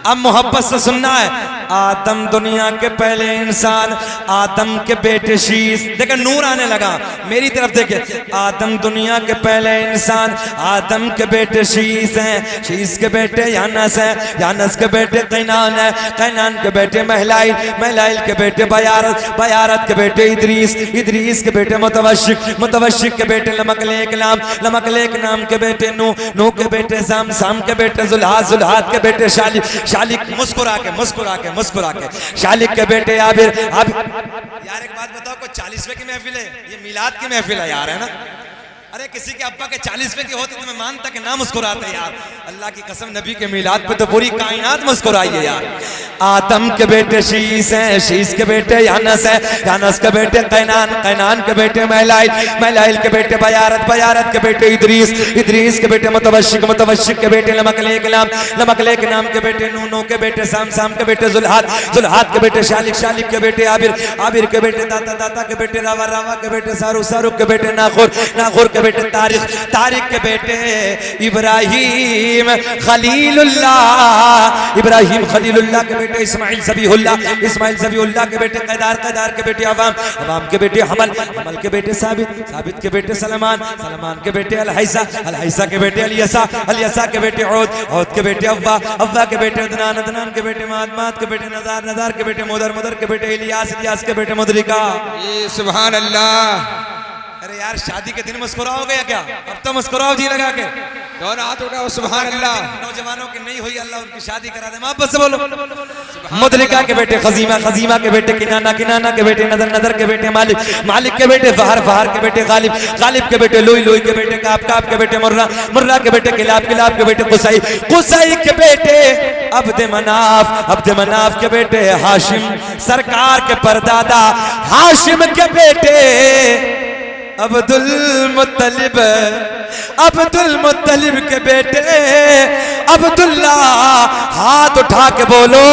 अब मोहब्बत से सुनना है। आदम दुनिया के पहले इंसान, आदम के बेटे शीश। देखो नूर आने लगा, मेरी तरफ देखिए। आदम दुनिया के पहले इंसान, आदम के बेटे शीश हैं, शीश के बेटे यानस हैं, यानस के बेटे कैनान है, कैनान के बेटे महलाइल, महलाइल के बेटे बयारत, बयारत के बेटे इदरीस, इदरीस के बेटे मुतवशिक, मुतवशिक के बेटे लमकलेक नाम, लमकलेक नाम के बेटे नू, नू के बेटे साम, साम के बेटे जुल्हाद, जुल्हाद के बेटे शालिक, शालिक मुस्कुरा के, मुस्कुरा के, मुस्कुरा के, शालिक के बेटे आबिर, आबिर। यार एक बात बताओ, कोई 40वें की महफिल है? ये मिलाद की महफिल है यार, है ना। अरे किसी के अब्बा के 40वें की होती तो मैं मानता कि ना मुस्कुराते यार। अल्लाह की कसम, नबी के मिलाद पे तो पूरी कायनात मुस्कुराई है यार। आदम के बेटे शीश हैं, शीश के बेटे यानस हैं, यानस के बेटे कैनान, कैनान के बेटे महलाइल, महलाइल के बेटे बयारत, बयारत के बेटे इदरीस, इदरीस के बेटे मुतवशिक, मुतवशिक के बेटे लमकलेक नाम, लमकलेक नाम के बेटे नू, नू के बेटे साम, साम के बेटे जुल्हाद, जुल्हाद के बेटे शालिक, शालिक के बेटे आबिर, आबिर के बेटे दाता, दाता के बेटे रावा, रावा के बेटे सारू, सारू के बेटे नाखुर, नाखुर के बेटे तारिक, तारिक के बेटे इब्राहिम खलीलुल्लाह, इब्राहिम खलीलुल्लाह के बेटे इस्माइल ज़बीहुल्लाह, इस्माइल ज़बीहुल्लाह के बेटे कैदार, कैदार के बेटे अवाम, अवाम के बेटे हमल, हमल के बेटे साबित, साबित के बेटे सलमान, सलमान के बेटे अलहैसा, अलहैसा के बेटे अलियसा, अलियसा के बेटे औद, औद के बेटे अव्वा, अव्वा के बेटे अदनान, अदनान के बेटे माद, माद के बेटे नज़ार, नज़ार के बेटे मुदर, मुदर के बेटे इलियास, इलियास के बेटे मुदरिका। ये सुभान अल्लाह। अरे यार, शादी के दिन मुस्कुराओगे या क्या? अब तो मुस्कुराओ जी लगा के, दोनों हाथ उठाओ। सुभान अल्लाह। नौजवानों की नहीं हुई, अल्लाह उनकी शादी करा दे। मोहब्बत से बोलो। मुदरिका के बेटे खजीमा, खजीमा के बेटे किनाना, किनाना के बेटे नदर, नदर के बेटे मालिक, मालिक के बेटे फहर, फहर के बेटे गालिब, गालिब के बेटे लोई, लोई के बेटे काब, काब के बेटे मुर्रा, मुर्रा के बेटे किलाब, किलाब के बेटे कुसई, कुसई के बेटे अब्द मनाफ, अब्द मनाफ के बेटे हाशिम, सरकार के परदादा हाशिम के बेटे अब्दुल मुत्तलिब, अब्दुल मुत्तलिब के बेटे अब्दुल्ला, हाथ उठा के बोलो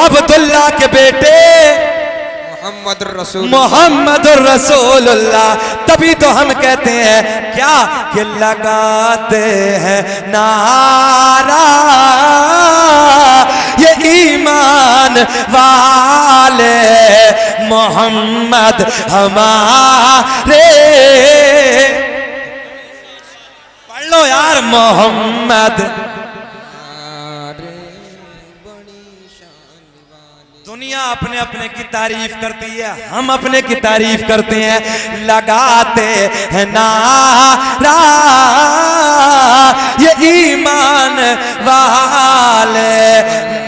अब्दुल्ला के बेटे मोहम्मद रसूल, मोहम्मद रसूलुल्लाह। तभी तो हम कहते हैं क्या कि लगाते हैं नारा ये ईमान वाले, मोहम्मद हमारे, पढ़ लो यार, मोहम्मद। दुनिया अपने अपने की तारीफ करती है, हम अपने की तारीफ करते हैं। लगाते हैं नारा ये ईमान वाले,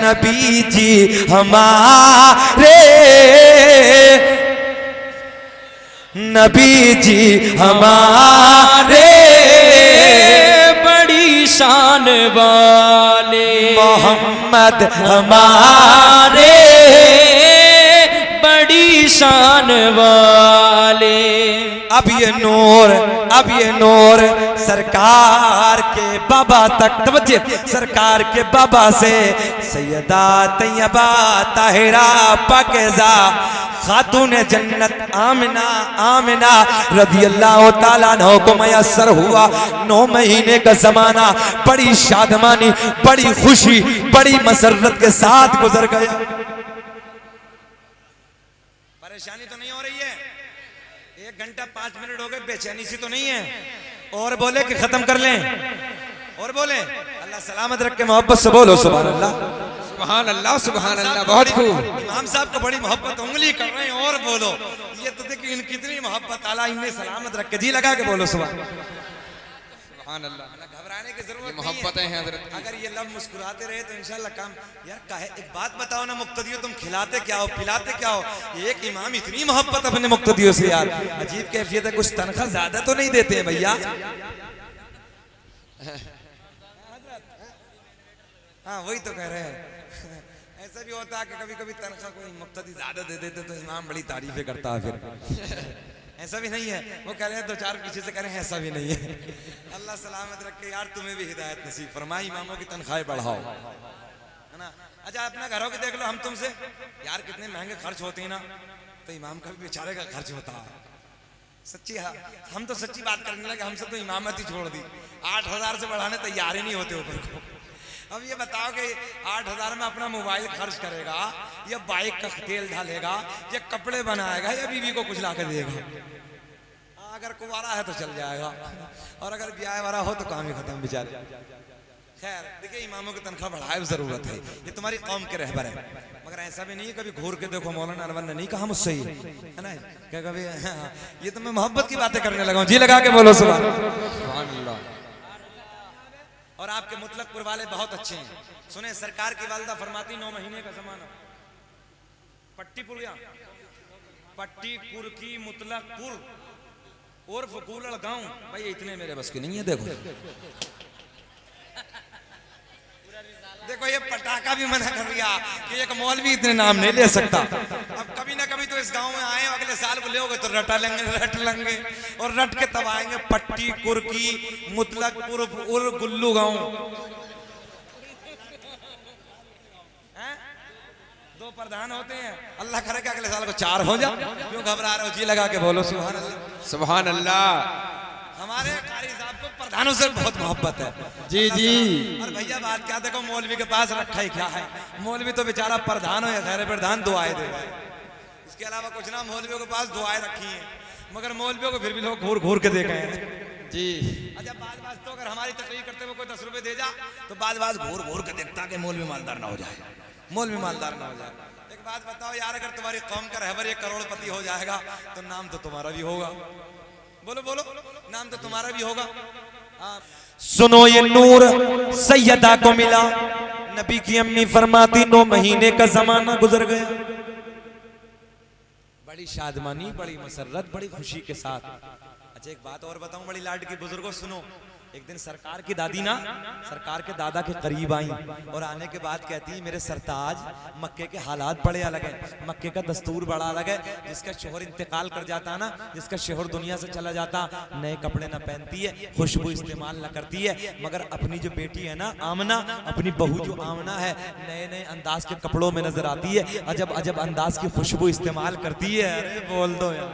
नबी जी हमारे, नबी जी हमारे, बड़ी शान वाले, मोहम्मद हमारे, बड़ी शान वाले। अब ये नूर, अब ये नूर सरकार के बाबा तक, तवज्जो, सरकार के बाबा से सैयदा तैयबा ताहिरा पाकीज़ा खातून जन्नत आमिना, आमिना रज़ी अल्लाह ताला अन्हा को मयस्सर हुआ। 9 महीने का जमाना बड़ी शादमानी, बड़ी खुशी, बड़ी मसरत के साथ गुजर गया। परेशानी तो नहीं हो रही है? 1 घंटा 5 मिनट हो गए, बेचैनी सी तो नहीं है? और बोले कि खत्म कर लें? और बोले अल्लाह सलामत रख के मोहब्बत से बोलो सुभान अल्लाह, सुभान अल्लाह, सुभान अल्लाह। बहुत खूब। इमाम साहब को बड़ी मोहब्बत, उंगली कर रहे हैं और बोलो। ये तो देखिए इन कितनी मोहब्बत, अल्लाह इन्हें सलामत रख के, जी लगा के बोलो सुभान सुभान अल्लाह। घबराने की जरूरत मोहब्बतें हैं हजरत की। अगर ये लब मुस्कुराते रहे तो इंशाल्लाह काम। यार काहे, एक बात बताओ ना मुक्तदियो, तुम खिलाते क्या हो, पिलाते क्या हो? एक इमाम इतनी मोहब्बत अपने मुक्तदियों से, यार अजीब कैफियत है। कुछ तनख्वाह ज्यादा तो नहीं देते हैं भैया? हाँ वही तो कह रहे हैं। ऐसा भी होता है कि कभी कभी तनख्वाह कोई मुक्तदी ज्यादा दे देते तो इमाम बड़ी तारीफें करता है फिर। ऐसा भी नहीं है, वो कह रहे हैं 2-4 पीछे से कह रहे हैं ऐसा भी नहीं है। अल्लाह सलामत रखे यार, तुम्हें भी हिदायत नसीब फरमाए, इमामों की तनख्वाहें बढ़ाओ, है ना। अच्छा अपना घरों की देख लो, हम तुमसे यार कितने महंगे खर्च होते हैं ना, तो इमाम का भी बेचारे का खर्च होता है। सच्ची है, हम तो सच्ची बात करने लगे, हमसे तो इमामत ही छोड़ दी। 8,000 से बढ़ाने तैयार ही नहीं होते ऊपर को। अब ये बताओ कि 8,000 में अपना मोबाइल खर्च करेगा, या बाइक का तेल डालेगा, या कपड़े बनाएगा, या बीवी को कुछ ला कर देगा? अगर कुंवारा है तो चल जाएगा, और अगर ब्याह वाला हो तो काम ही खत्म बेचारे। खैर देखिए, इमामों की तनख्वाह बढ़ाए जरूरत है, ये तुम्हारी कौम के रहबर है। मगर ऐसा भी नहीं है, कभी घूर के देखो, मौलाना अनवर ने नहीं कहा मुझसे ही, है ना, क्या कभी ये तो मैं मोहब्बत की बातें करने लगा हूं, जी लगा के बोलो सुभान अल्लाह। और आपके मुतलकपुर वाले बहुत अच्छे हैं। सुने, सरकार की वालिदा फरमाती 9 महीने का जमाना, पट्टीपुर, पट्टीपुर की मुतलकपुर और फकूलड़ गांव, भाई इतने मेरे बस की नहीं है। देखो देखो ये पटाखा भी मना कर दिया कि एक मौलवी इतने नाम नहीं ले सकता। अब कभी ना कभी तो इस गांव में आए, अगले साल को ले तो रट लेंगे और रट के तब आएंगे। पट्टी कुर्की मुतलकपुर और गुल्लू गांव, 2 प्रधान होते हैं। अल्लाह करे कि अगले साल को 4 हो जाए। क्यों घबरा रहे हो? जी लगा के बोलो सुभान अल्लाह, सुभान अल्लाह। हमारे कारी साहब को प्रधानों से बहुत मोहब्बत है। जी जी। और भैया बात क्या, देखो मौलवी के पास रखा ही क्या है, मौलवी तो बेचारा प्रधान हो या गैर प्रधान दुआएं देगा, इसके अलावा कुछ ना। मौलवियों के पास दुआएं रखी हैं, मगर मौलवियों को फिर भी लोग घूर घूर के देखे हैं जी। अच्छा बात तो अगर हमारी तकरीर करते हुए कोई 10 रुपए दे जा तो बात घूर घूर के देखता कि मौलवी मालदार ना हो जाए, मौलवी मालदार ना हो जाए। एक बात बताओ यार, अगर तुम्हारी कौम का रहबर 1 करोड़पति हो जाएगा तो नाम तो तुम्हारा भी होगा। बोलो बोलो, नाम तो तुम्हारा भी होगा। सुनो, ये नूर सैयदा को मिला, नबी की अम्मी फरमाती 9 महीने का जमाना गुजर गया, बड़ी शादमानी, बड़ी मसरत, बड़ी खुशी के साथ। अच्छा एक बात और बताऊं, बड़ी लाड की बुजुर्गों सुनो, एक दिन सरकार की दादी ना सरकार के दादा के करीब आई और आने के बाद कहती है मेरे सरताज, मक्के के हालात बड़े अलग है, मक्के का दस्तूर बड़ा अलग है। जिसका शोहर इंतकाल कर जाता है ना, जिसका शोहर दुनिया से चला जाता, नए कपड़े ना पहनती है, खुशबू इस्तेमाल ना करती है, मगर अपनी जो बेटी है ना आमना, अपनी बहू जो आमना है, नए नए अंदाज के कपड़ों में नजर आती है, अजब अजब अंदाज की खुशबू इस्तेमाल करती है। अरे बोल दो यार,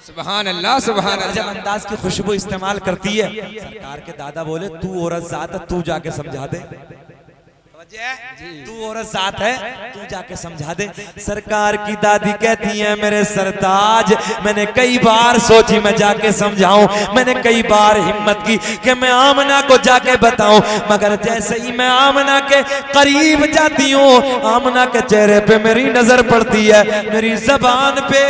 सुभान अल्लाह सुभान अजब अल्लाह। अंदाज की खुशबू इस्तेमाल करती है। सरकार के दादा बोले तू औरत जात है, तू जाके समझा दे। तू औरत जात है, तू जाके समझा दे। सरकार की दादी कहती है मेरे सरताज, मैंने कई बार सोची मैं जाके समझाऊं, मैंने कई बार हिम्मत की कि मैं आमना को जाके बताऊं, मगर जैसे ही मैं आमना के करीब जाती हूँ, आमना के चेहरे पे मेरी नजर पड़ती है, मेरी जबान पे,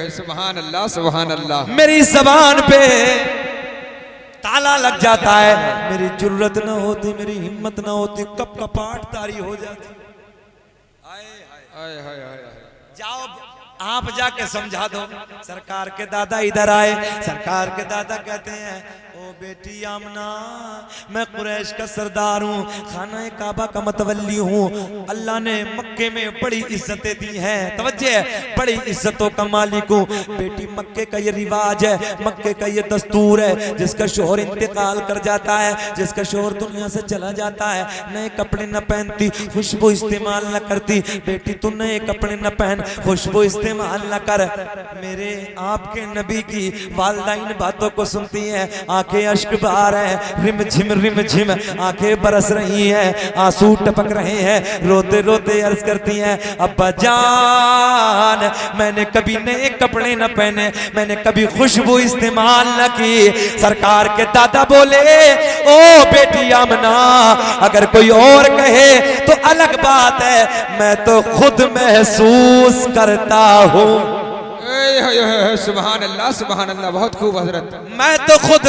सुभान अल्लाह सुभान अल्लाह। मेरी जबान पे ताला लग जाता है। मेरी जरूरत ना होती, मेरी हिम्मत ना होती, कप कपाट तारी हो जाती। जाओ आप जाके समझा दो। सरकार के दादा इधर आए। सरकार के दादा कहते हैं ओ बेटी आमना, मैं कुरैश का सरदार हूँ, खाना काबा का मतवल्ली हूँ, अल्लाह ने मक्के में बड़ी इज्जतें दी हैं, तवज्जो है, बड़ी इज्जतों का मालिक हूँ। बेटी मक्के का ये रिवाज है, मक्के का ये दस्तूर है, जिसका शोहर इंतकाल कर जाता है, जिसका शोहर दुनिया से चला जाता है, नए कपड़े न पहनती, खुशबू इस्तेमाल न करती। बेटी तू नए कपड़े न पहन, खुशबू इस्तेमाल न कर। मेरे आपके नबी की वालिदा इन बातों को सुनती है, आंखें अश्क बहा रहे हैं, रिम झिम आंखें बरस रही हैं, आंसू टपक रहे हैं, रोते रोते अर्ज करती हैं अब्बा जान, मैंने कभी नए कपड़े न पहने, मैंने कभी खुशबू इस्तेमाल न की। सरकार के दादा बोले ओ बेटी आमना, अगर कोई और कहे तो अलग बात है, मैं तो खुद महसूस करता हूँ। सुभान अल्लाह सुभान अल्लाह। बहुत खूब हजरत। मैं तो खुद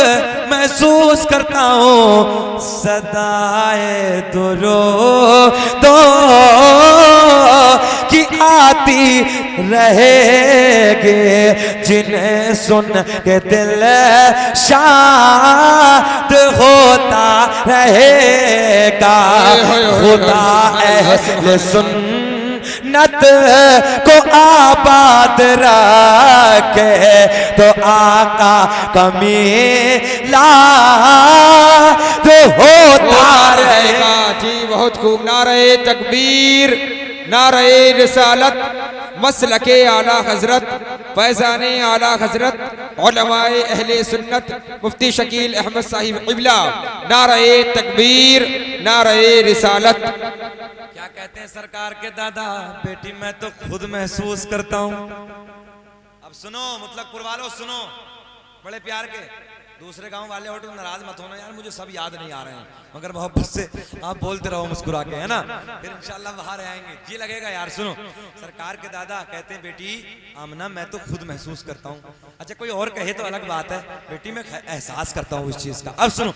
महसूस करता हूँ सदाए दुरूदो की आती रहेगे, जिन्हें सुन के दिल शाद होता रहेगा। खुदा अहले सुन्नत को आबाद रखे, तो आका कमीला तो होता रहेगा। जी बहुत खूब। नारे तकबीर, नारे रिसालत, मसलके आला हजरत, फैजाने आला हजरत, उलमाए अहले सुन्नत, मुफ्ती शकील अहमद साहिब क़िबला। नारे तकबीर, नारे रिसालत। क्या कहते हैं सरकार के दादा, बेटी मैं तो खुद महसूस करता हूँ। अब सुनो मुतलकपुर वालों सुनो, बड़े प्यार के दूसरे गांव वाले हो तो नाराज मत होना यार, मुझे सब याद नहीं आ रहे हैं, मगर मोहब्बत से आप बोलते रहो मुस्कुरा के, है ना, फिर इंशाल्लाह बाहर आएंगे, जी लगेगा यार। सुनो सरकार के दादा कहते हैं बेटी आमना मैं तो खुद महसूस करता हूँ। अच्छा कोई और कहे तो अलग बात है, बेटी मैं एहसास करता हूँ इस चीज का। अब सुनो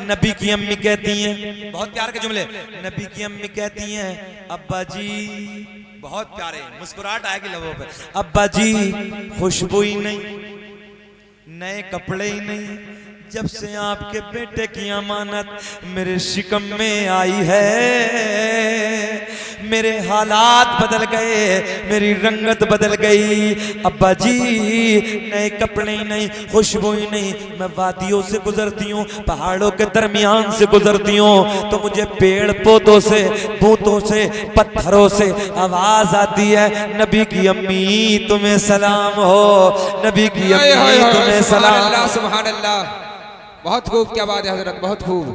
नबी की अम्मी कहती हैं, बहुत प्यार के जुमले, नबी की अम्मी कहती हैं अब्बा जी, बहुत प्यारे, मुस्कुराहट आएगी लबों पे, अब्बा जी खुशबू ही नहीं, नए कपड़े ही नहीं, जब से आपके बेटे की अमानत मेरे शिकम में आई है, मेरे हालात बदल गए, मेरी रंगत बदल गई। अब्बा जी नए कपड़े ही नहीं, खुशबू ही नहीं, मैं वादियों से गुजरती हूँ, पहाड़ों के दरमियान से गुजरती हूँ, तो मुझे पेड़ पौधों से, बूटों से, पत्थरों से आवाज आती है नबी की अम्मी तुम्हें सलाम हो, नबी की अम्मी तुम्हें सलाम। सुभान अल्लाह। बहुत खूब, क्या बात है हजरत, बहुत खूब।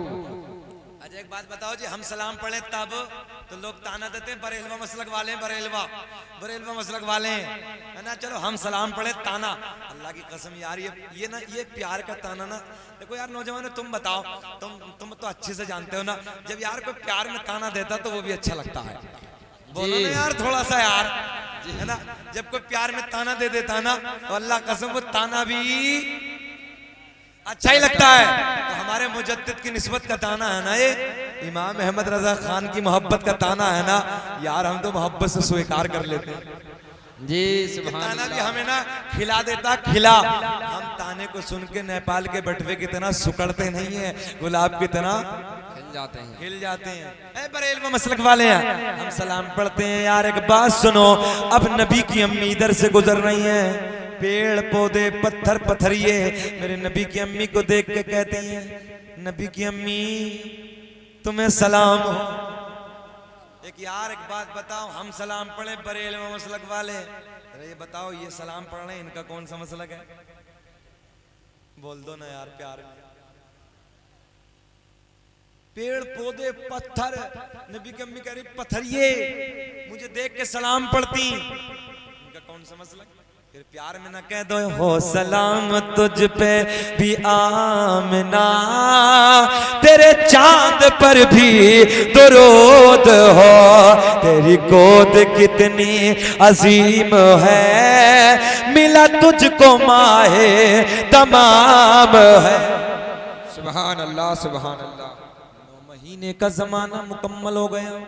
अच्छा एक बात बताओ जी, हम सलाम पढ़े तब तो लोग ताना देते हैं बरेलवा मसलक वाले हैं, बरेलवा मसलक वाले हैं, है ना, चलो हम सलाम पढ़े ताना, अल्लाह की कसम यार ये ना ये प्यार का ताना ना, देखो यार नौजवान तुम बताओ, तुम तो अच्छे से जानते हो ना, जब यार कोई प्यार में ताना देता तो वो भी अच्छा लगता है, बोलो ना यार थोड़ा सा यार, है ना, जब कोई प्यार में ताना दे देता ना तो अल्लाह कसम वो ताना भी अच्छा ही लगता है। तो हमारे मुजद्दिद की निस्बत का ताना है ना ये, इमाम अहमद रजा खान की मोहब्बत का ताना है ना यार, हम तो मोहब्बत से स्वीकार कर लेते हैं जी। सुभान ताना भी अल्लाह। हमें ना खिला देता, खिला, हम ताने गाने को सुन के नेपाल के बटवे की तरह सुकड़ते नहीं है, गुलाब की तरह खिल जाते हैं। हिल जाते हैं। ऐ बरेल में मसलक वाले हैं, हम सलाम पढ़ते हैं। यार एक बात सुनो, अब नबी की अम्मी इधर से गुजर रही हैं, पेड़ पौधे पत्थर पत्थरिए मेरे नबी की अम्मी को देख के कहती हैं, नबी की अम्मी तुम्हें सलाम हो। एक यार एक बात बताओ, हम सलाम पढ़े बरेल में मसलक वाले, अरे ये बताओ ये सलाम पढ़ रहे हैं, इनका कौन सा मसलक है? बोल दो ना यार प्यार में। पेड़ पौधे पत्थर, नबी की अम्मी कह रही पत्थरिए मुझे देख के सलाम पढ़ती, इनका कौन सा मसलक? फिर प्यार में ना कह दो हो सलाम तुझ पे भी आमना, तेरे चांद पर भी दुरूद हो, तेरी गोद कितनी अजीम है, मिला तुझको माहे तमाम है। सुभान अल्लाह सुभान अल्लाह। 9 महीने का जमाना मुकम्मल हो गया,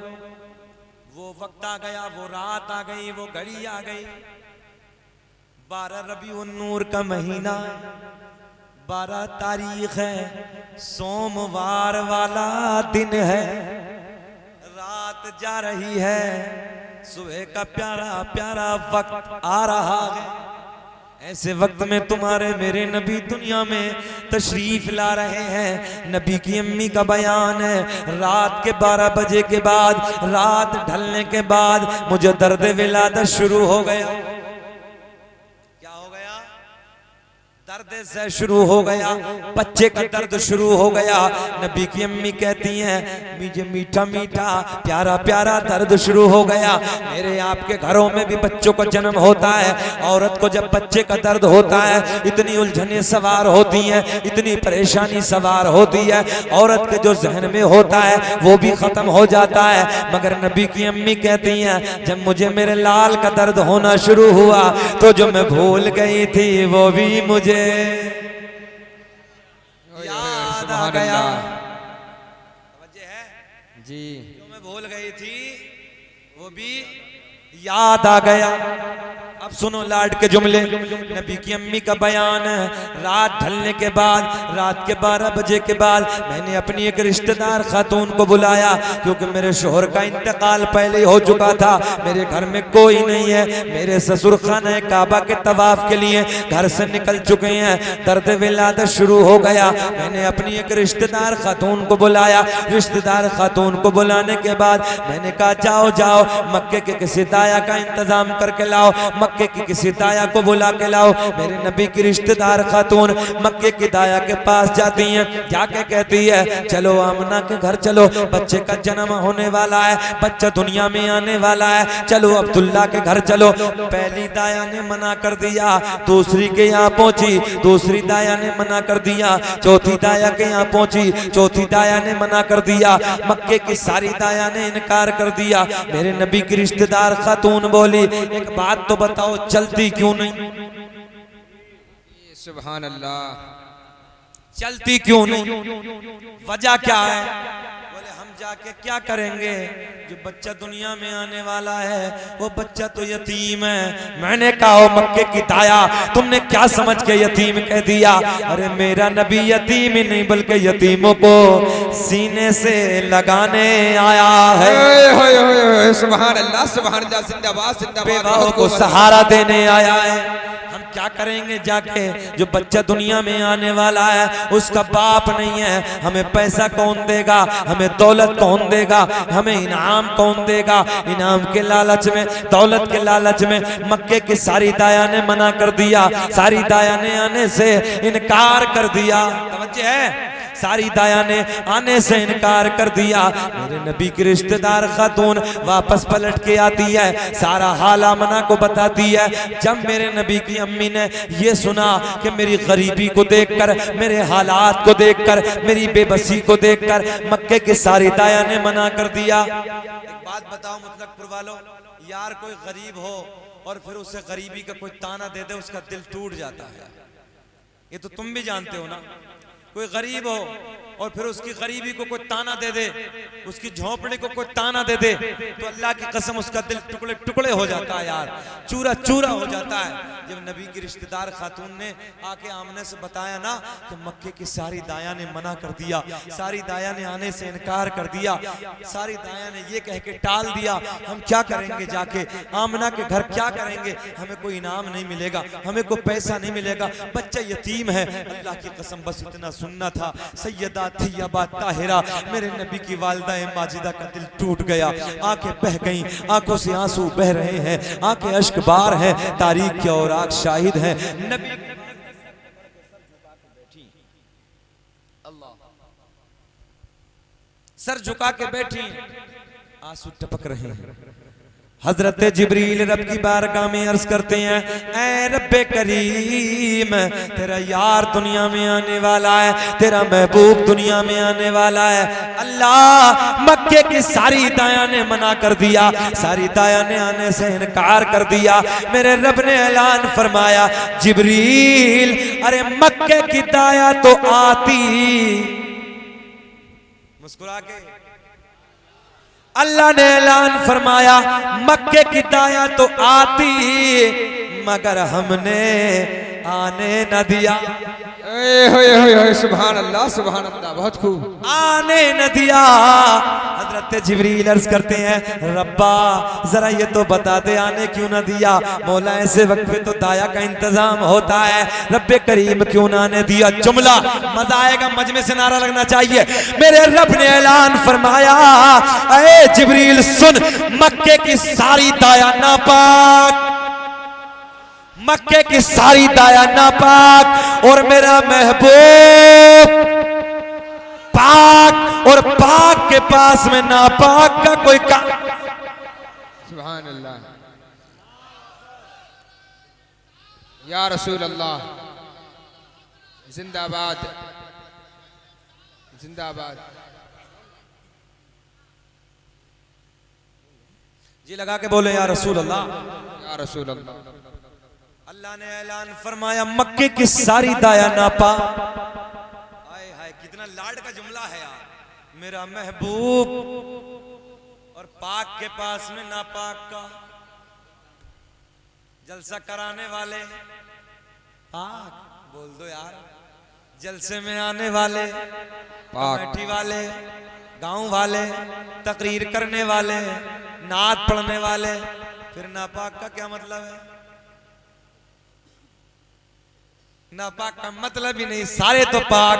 वो वक्त आ गया, वो रात आ गई, वो घड़ी आ गई। 12 रबीउन नूर का महीना, 12 तारीख है, सोमवार वाला दिन है, रात जा रही है, सुबह का प्यारा प्यारा वक्त आ रहा है। ऐसे वक्त में तुम्हारे मेरे नबी दुनिया में तशरीफ ला रहे हैं। नबी की अम्मी का बयान है, रात के 12 बजे के बाद, रात ढलने के बाद मुझे दर्द विलादत शुरू हो गया। क्या हो गया? दर्द से शुरू हो गया, बच्चे का दर्द शुरू हो गया। नबी की अम्मी कहती हैं मुझे मीठा मीठा प्यारा प्यारा दर्द शुरू हो गया। मेरे आपके घरों में भी बच्चों का जन्म होता है, औरत को जब बच्चे का दर्द होता है इतनी उलझनें सवार होती हैं, इतनी परेशानी सवार होती है, औरत के जो जहन में होता है वो भी खत्म हो जाता है। मगर नबी की अम्मी कहती हैं जब मुझे मेरे लाल का दर्द होना शुरू हुआ तो जो मैं भूल गई थी वो भी मुझे याद आ गया। जी जो मैं भूल गई थी वो भी याद आ गया। अब सुनो लाड के जुमले, नबी की अम्मी का बयान है, रात ढलने के बाद, रात के 12 बजे के बाद मैंने अपनी एक रिश्तेदार खातून को बुलाया, क्योंकि मेरे शोहर का इंतकाल पहले हो चुका था, मेरे घर में कोई नहीं है, मेरे ससुर खाना काबा के तवाफ के लिए घर से निकल चुके हैं, दर्द विलादत शुरू हो गया। मैंने अपनी एक रिश्तेदार खातून को बुलाया, रिश्तेदार खातून को बुलाने के बाद मैंने कहा जाओ जाओ मक्के के किसी दाया का इंतजाम करके लाओ, मक्के की किसी दाया को बुला के लाओ। मेरे नबी की रिश्तेदार खातून मक्के की दाया के पास जाती हैं, जाके कहती है चलो आमना के घर चलो, बच्चे का जन्म होने वाला है, बच्चा दुनिया में आने वाला है, चलो अब्दुल्ला के घर चलो। पहली दाया ने मना कर दिया, दूसरी के यहाँ पहुंची, दूसरी दाया ने मना कर दिया, चौथी दाया के यहाँ पहुंची, चौथी दाया ने मना कर दिया, मक्के की सारी दाया ने इनकार कर दिया। मेरे नबी की रिश्तेदार खातून बोली एक बात तो बताओ चलती क्यों नहीं? सुभान अल्लाह। चलती क्यों नहीं? वजह क्या है? बोले हम जाके क्या करेंगे, जो बच्चा दुनिया में आने वाला है वो बच्चा तो यतीम है। मैंने कहा मक्के की दाया तुमने क्या समझ के यतीम कह दिया? अरे मेरा नबी यतीम ही नहीं बल्कि यतीमों को सीने से लगाने आया है। सुभान अल्लाह सुभान अल्लाह, जिंदाबाद जिंदाबाद। बेवाओं को सहारा देने आया है। हम क्या करेंगे जाके, जो बच्चा दुनिया में आने वाला है उसका बाप नहीं है, हमें पैसा कौन देगा, हमें दौलत कौन देगा, हमें इनाम कौन देगा? इनाम के लालच में, दौलत के लालच में मक्के की सारी दाया ने मना कर दिया, सारी दाया ने आने से इनकार कर दिया। तवज्जो है, सारी दाया ने आने से इनकार कर दिया। मेरे नबी की रिश्तेदार खातून वापस पलट के आती है, सारा हाल आमना को बताती है। जब मेरे नबी की अम्मी ने ये सुना कि मेरी गरीबी को देखकर, मेरे हालात को देखकर, मेरी बेबसी को देखकर मक्के की सारी दाया ने मना कर दिया। एक बात बताओ मुतलकपुर वालों, यार कोई गरीब हो और फिर उसे गरीबी का कोई ताना दे दे उसका दिल टूट जाता है, ये तो तुम भी जानते हो ना। कोई गरीब हो और फिर उसकी गरीबी को कोई ताना दे दे, उसकी झोंपड़ी को कोई ताना दे दे, तो अल्लाह की कसम उसका दिल टुकड़े टुकड़े हो जाता है यार, चूरा चूरा हो जाता है। जब नबी की रिश्तेदार खातून ने आके आमने से बताया ना कि मक्के की सारी दाया ने मना कर दिया, सारी दाया ने आने से इनकार कर दिया, सारी दाया ने ये कह के टाल दिया, हम क्या करेंगे जाके आमना के घर, क्या करेंगे, हमें कोई इनाम नहीं मिलेगा, हमें कोई पैसा नहीं मिलेगा, बच्चा यतीम है। अल्लाह की कसम बस इतना सुनना था। सैयदा थैयबा ताहिरा मेरे नबी की वालिदा माजिदा का दिल टूट गया, आंखें बह गईं, आंखों से आंसू बह रहे हैं, आंखें अश्क बार हैं, तारीख के औराक शाहिद हैं। नबी सर झुका के बैठी, आंसू टपक रहे हैं। हजरत जिब्रील रब की बारगाह में अर्ज करते हैं, ऐ रब्बे करीम तेरा यार दुनिया में आने वाला है, तेरा महबूब दुनिया में आने वाला है। अल्लाह मक्के की सारी दाया ने मना कर दिया, सारी दाया ने आने से इनकार कर दिया। मेरे रब ने ऐलान फरमाया, जिब्रील अरे मक्के की दाया तो आती, मुस्कुरा के अल्लाह ने ऐलान फरमाया, मक्के की दाया तो आती मगर हमने आने न दिया। सुभान अल्लाह, सुभान अल्लाह, बहुत खूब। आने न दिया। हजरत जिब्रील अर्ज करते हैं, रब्बा जरा ये तो बता दे आने क्यों ना दिया। मौला ऐसे वक्त पे तो दाया का इंतजाम होता है, रब्बे करीम क्यों ना आने दिया। जुमला मजा आएगा, मजमे से नारा लगना चाहिए। मेरे रब ने ऐलान फरमाया, ऐ जिब्रील सुन, मक्के की सारी दाया नापाक, मक्के की सारी दाया नापाक और मेरा महबूब पाक, और पाक के पास में नापाक का कोई काम। सुभान अल्लाह, या रसूल अल्लाह, जिंदाबाद जिंदाबाद। जी लगा के बोले, या रसूल अल्लाह, या रसूल अल्लाह। अल्लाह ने ऐलान फरमाया, मक्के की सारी दाया नापा। हाय हाय कितना लाड का जुमला है यार। मेरा महबूब और पाक के पास में नापाक का। जलसा कराने वाले पाक बोल दो यार, जलसे में आने वाले कमेटी वाले, गांव वाले, तकरीर करने वाले, नात पढ़ने वाले, फिर नापाक का क्या मतलब है? नापाक का मतलब ही नहीं, सारे तो पाक।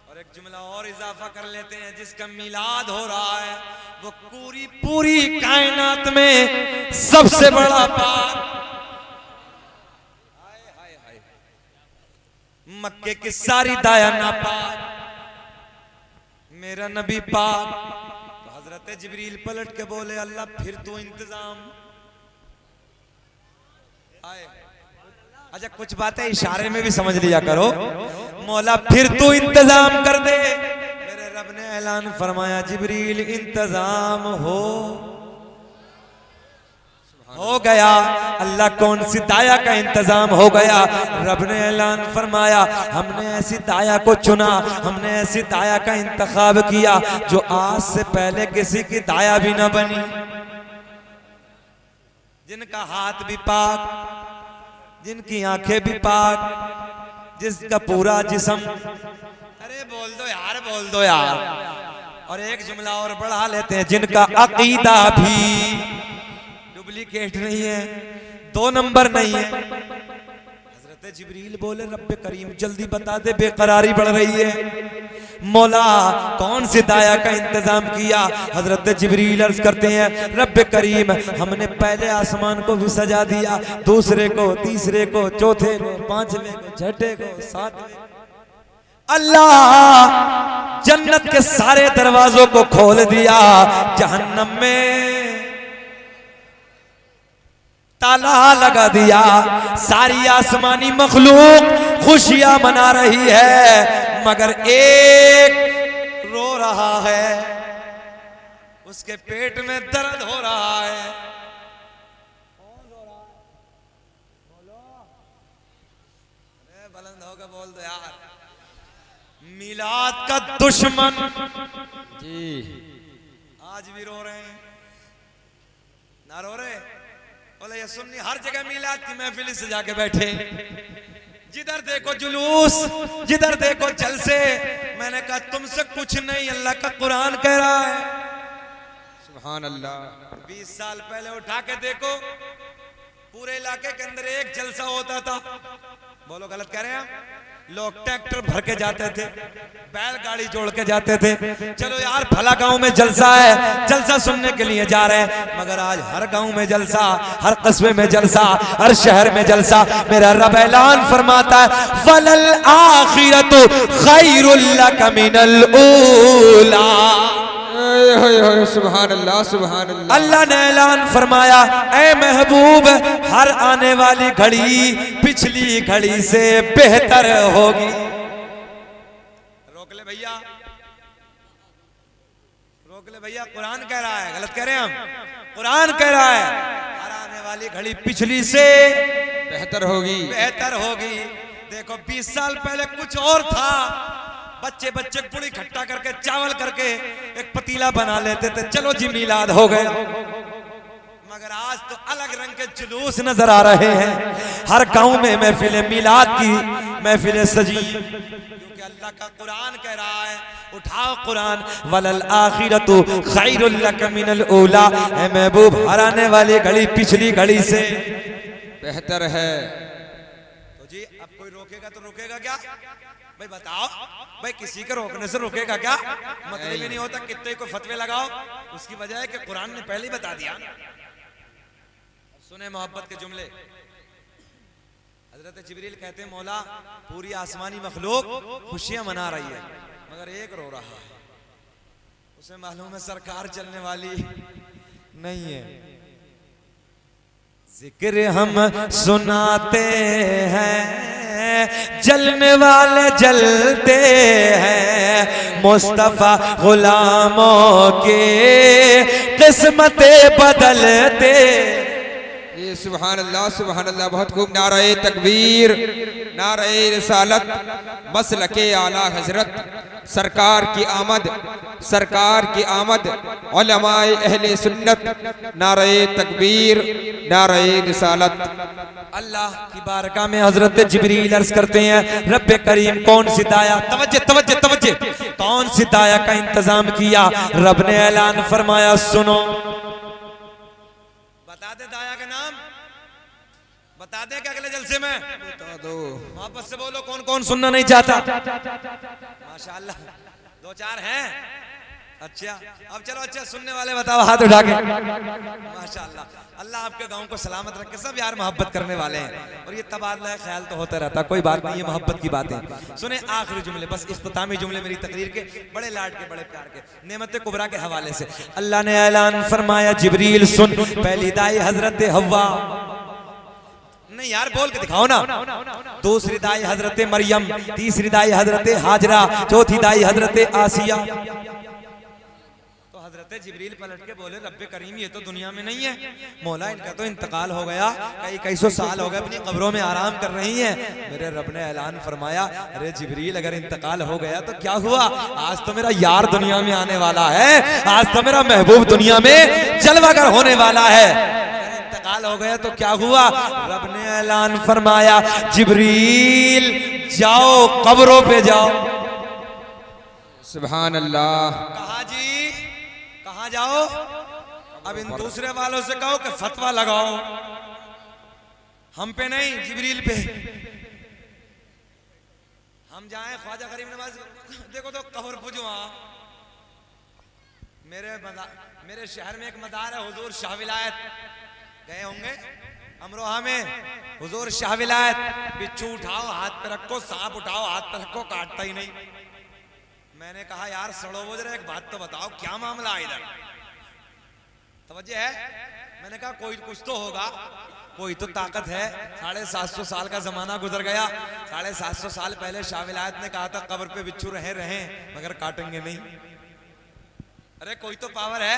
और एक जुमला और इजाफा कर लेते हैं, जिसका मिलाद हो रहा है वो पूरी पूरी कायनात में सबसे बड़ा पाक। हाय हाय हाय, मक्के की सारी दाया नापाक, मेरा नबी पाक। तो हजरत जिब्रील पलट के बोले, अल्लाह फिर तो इंतजाम। आए अच्छा, कुछ बातें इशारे में भी समझ लिया करो। मौला फिर तू इंतजाम कर दे। मेरे रब ने ऐलान फरमाया, जिब्रील इंतजाम हो गया। अल्लाह कौन सी दाया का इंतजाम हो गया? रब ने ऐलान फरमाया, हमने ऐसी दाया को चुना, हमने ऐसी दाया का इंतखाब किया जो आज से पहले किसी की दाया भी ना बनी, जिनका हाथ भी पाक, जिनकी आंखें भी पाक, जिसका पूरा जिस्म, अरे बोल दो यार, बोल दो यार। और एक जुमला और बढ़ा लेते हैं, जिनका अकीदा भी डुप्लीकेट नहीं है, 2 नंबर नहीं है। हजरत जिब्रील बोले, रब्बे करीम जल्दी बता दे, बेकरारी बढ़ रही है। मौला कौन सी दाया का इंतजाम किया? हजरत जिब्रील अर्ज करते हैं, रब्बे करीम हमने पहले आसमान को भी सजा दिया, दूसरे को, तीसरे को, चौथे को, पांचवें को, छठे को, सातवें। अल्लाह जन्नत के सारे दरवाजों को खोल दिया, जहन्नम में ताला लगा दिया। सारी आसमानी मखलूक खुशियां मना रही है, मगर एक रो रहा है, उसके पेट में दर्द हो रहा है। कौन रो रहा है? बोलो, अरे बुलंद होकर बोल दो यार। मिलाद का दुश्मन जी आज भी रो रहे हैं, ना रो रहे? बोले ये सुन्नी हर जगह मिलाद की महफिल से जाके बैठे, जिधर देखो जुलूस, जिधर देखो जलसे। मैंने कहा तुमसे कुछ नहीं, अल्लाह का कुरान कह रहा है। सुभान अल्लाह। 20 साल पहले उठा के देखो, पूरे इलाके के अंदर एक जलसा होता था। बोलो गलत कह रहे हैं हम? लोग ट्रैक्टर भर के जाते थे, बैलगाड़ी जोड़ के जाते थे। चलो यार भला गांव में जलसा है, जलसा सुनने के लिए जा रहे हैं। मगर आज हर गांव में जलसा, हर कस्बे में जलसा, हर शहर में जलसा। मेरा रब ऐलान फरमाता है फलल आखिरतु खैरुल लक मिनल ऊला। सुभान अल्लाह, सुभान अल्लाह। अल्लाह ने ऐलान फरमाया ऐ महबूब, हर आने वाली घड़ी पिछली घड़ी से बेहतर होगी। रोक ले भैया, रोक ले भैया, कुरान कह रहा है, गलत कह रहे हैं हम। कुरान कह रहा है हर आने वाली घड़ी पिछली से बेहतर होगी, बेहतर होगी। देखो 20 साल पहले कुछ और था, बच्चे बच्चे गुड़ इकट्ठा करके चावल करके एक पतीला बना लेते थे, चलो जी मिलाद हो गया। मगर आज तो अलग रंग के जुलूस नजर आ रहे हैं। हर गांव में महफिल मिलाद की महफिल सजी, क्योंकि अल्लाह का कुरान कह रहा है उठाओ कुरान, वलल आखिरतु खैरुल लक मिनल ऊला। ऐ महबूब हर आने वाली घड़ी पिछली घड़ी से बेहतर है। तो जी अब कोई रोकेगा तो रोकेगा क्या भाई? बताओ भाई, किसी के रोकने से रोकेगा क्या? मतलब ही नहीं होता कितने को फतवे लगाओ, उसकी वजह है कि कुरान ने पहले ही बता दिया। सुने मोहब्बत के जुमले, हजरत जिब्रील कहते हैं मौला पूरी आसमानी मखलूक खुशियां मना रही है, मगर एक रो रहा है। उसे मालूम है सरकार चलने वाली नहीं है। जिक्र हम सुनाते हैं, जलने वाले जलते हैं, मुस्तफा गुलामों के किस्मतें बदलते। ये सुभान अल्लाह, सुभान अल्लाह। बहुत खूब। नारे तकबीर, नारे रिसालत, मसलके आला हजरत, सरकार की आमद, सरकार की आमद, उलमाए अहले सुन्नत, नारे तकबीर, नारे रिसालत। अल्लाह की बारगाह में हजरत जिब्रील अर्ज करते हैं रब्बे करीम कौन सी दाया, तवज्जो तवज्जो तवज्जो, कौन सी दाया का इंतजाम किया? रब ने ऐलान फरमाया सुनो। बता दे दाया का नाम, बता दे कि अगले जलसे में बता दो। मोहब्बत से बोलो कौन कौन सुनना नहीं चाहता? माशाअल्लाह 2-4 हैं। अच्छा अब चलो, अच्छा सुनने वाले बताओ हाथ उठा के। माशाअल्लाह, अल्लाह आपके गांव को सलामत रखे। सब यार मोहब्बत करने वाले हैं और ये तबादला ख्याल तो होता रहता, कोई बात नहीं, ये मोहब्बत की बातें। सुने आखिरी जुमले, बस इख्तितामी जुमले मेरी तकरीर के, बड़े लाड के, बड़े प्यार के, नेमत कुबरा के हवाले से। अल्लाह ने ऐलान फरमाया जिब्रील सुन, पहली दाई हजरत हव्वा, नहीं यार बोल के दिखाओ ना, दूसरी दाई हजरत मरियम, तीसरी दाई हजरत हाजरा, चौथी दाई हजरत आसिया। तो हजरत जिब्रील पलट के बोले रब्बे करीम ये तो दुनिया में नहीं है मौला, इनका तो इंतकाल हो गया, कई सौ साल हो गए अपनी कब्रों में आराम कर रही हैं। मेरे रब ने ऐलान फरमाया अरे जिब्रील अगर इंतकाल हो गया तो क्या हुआ, आज तो मेरा यार दुनिया में आने वाला है, आज तो मेरा महबूब दुनिया में जलवागर होने वाला है। इंतकाल हो गया तो क्या हुआ? रब ने ऐलान फरमाया जिब्रील जाओ कब्रों पे जाओ। सुभान अल्लाह। कहा जी कहाँ जाओ? अब इन दूसरे वालों से कहो कि फतवा लगाओ, हम पे नहीं जिब्रील पे। हम जाएं ख्वाजा गरीब नवाज, देखो तो कब्र पुजो। मेरे शहर में एक मदार है हुजूर शाह विलायत, गए होंगे अमरोहा में। हुजूर शाह विलायत, बिच्छू उठाओ हाथ पे रखो, सांप उठाओ हाथ पे रखो, काटता ही नहीं। मैंने कहा यार सड़ो बुजरे एक बात तो बताओ क्या मामला है इधर, तवज्जो है? मैंने कहा कोई कुछ तो होगा, कोई तो ताकत है। 750 साल का जमाना गुजर गया, 750 साल पहले शाह विलायत ने कहा था कब्र पे बिच्छू रहे मगर काटेंगे नहीं। अरे कोई तो पावर है,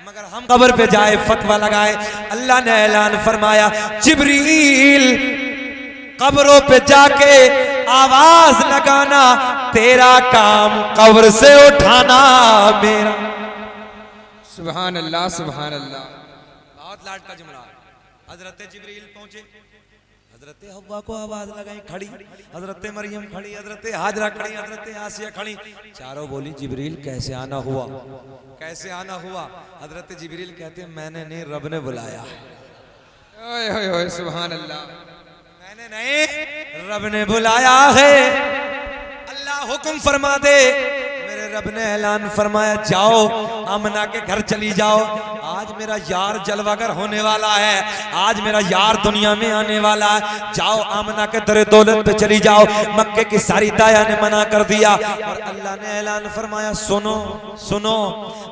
मगर हम कब्र पे जाए फतवा लगाए। अल्लाह ने ऐलान फरमाया जिब्रील कब्रों पे जाके आवाज लगाना, तेरा काम कब्र से उठाना मेरा। सुभान अल्लाह, सुभान अल्लाह। बहुत लाड का जुमला। हजरत जिब्रील पहुंचे, हजरत हव्वा को आवाज लगाई, खड़ी, हजरत मरियम खड़ी, हजरत हाजरा खड़ी, हजरत आसिया खड़ी, चारों बोली जिब्रील कैसे आना हुआ, कैसे आना हुआ। हजरत जिब्रील कहते मैंने नहीं, रब ने बुलाया। ओए होए होए सुभान अल्लाह। मैंने नहीं, रब ने बुलाया है। अल्लाह हुक्म फरमा दे, मेरे रब ने ऐलान फरमाया जाओ आमना के घर चली जाओ, आज मेरा यार जलवागर होने वाला है, आज मेरा यार दुनिया में आने वाला है, जाओ आमना के दरे दौलत पे चली जाओ। मक्के की सारी दाया ने मना कर दिया और अल्लाह ने ऐलान फरमाया सुनो सुनो,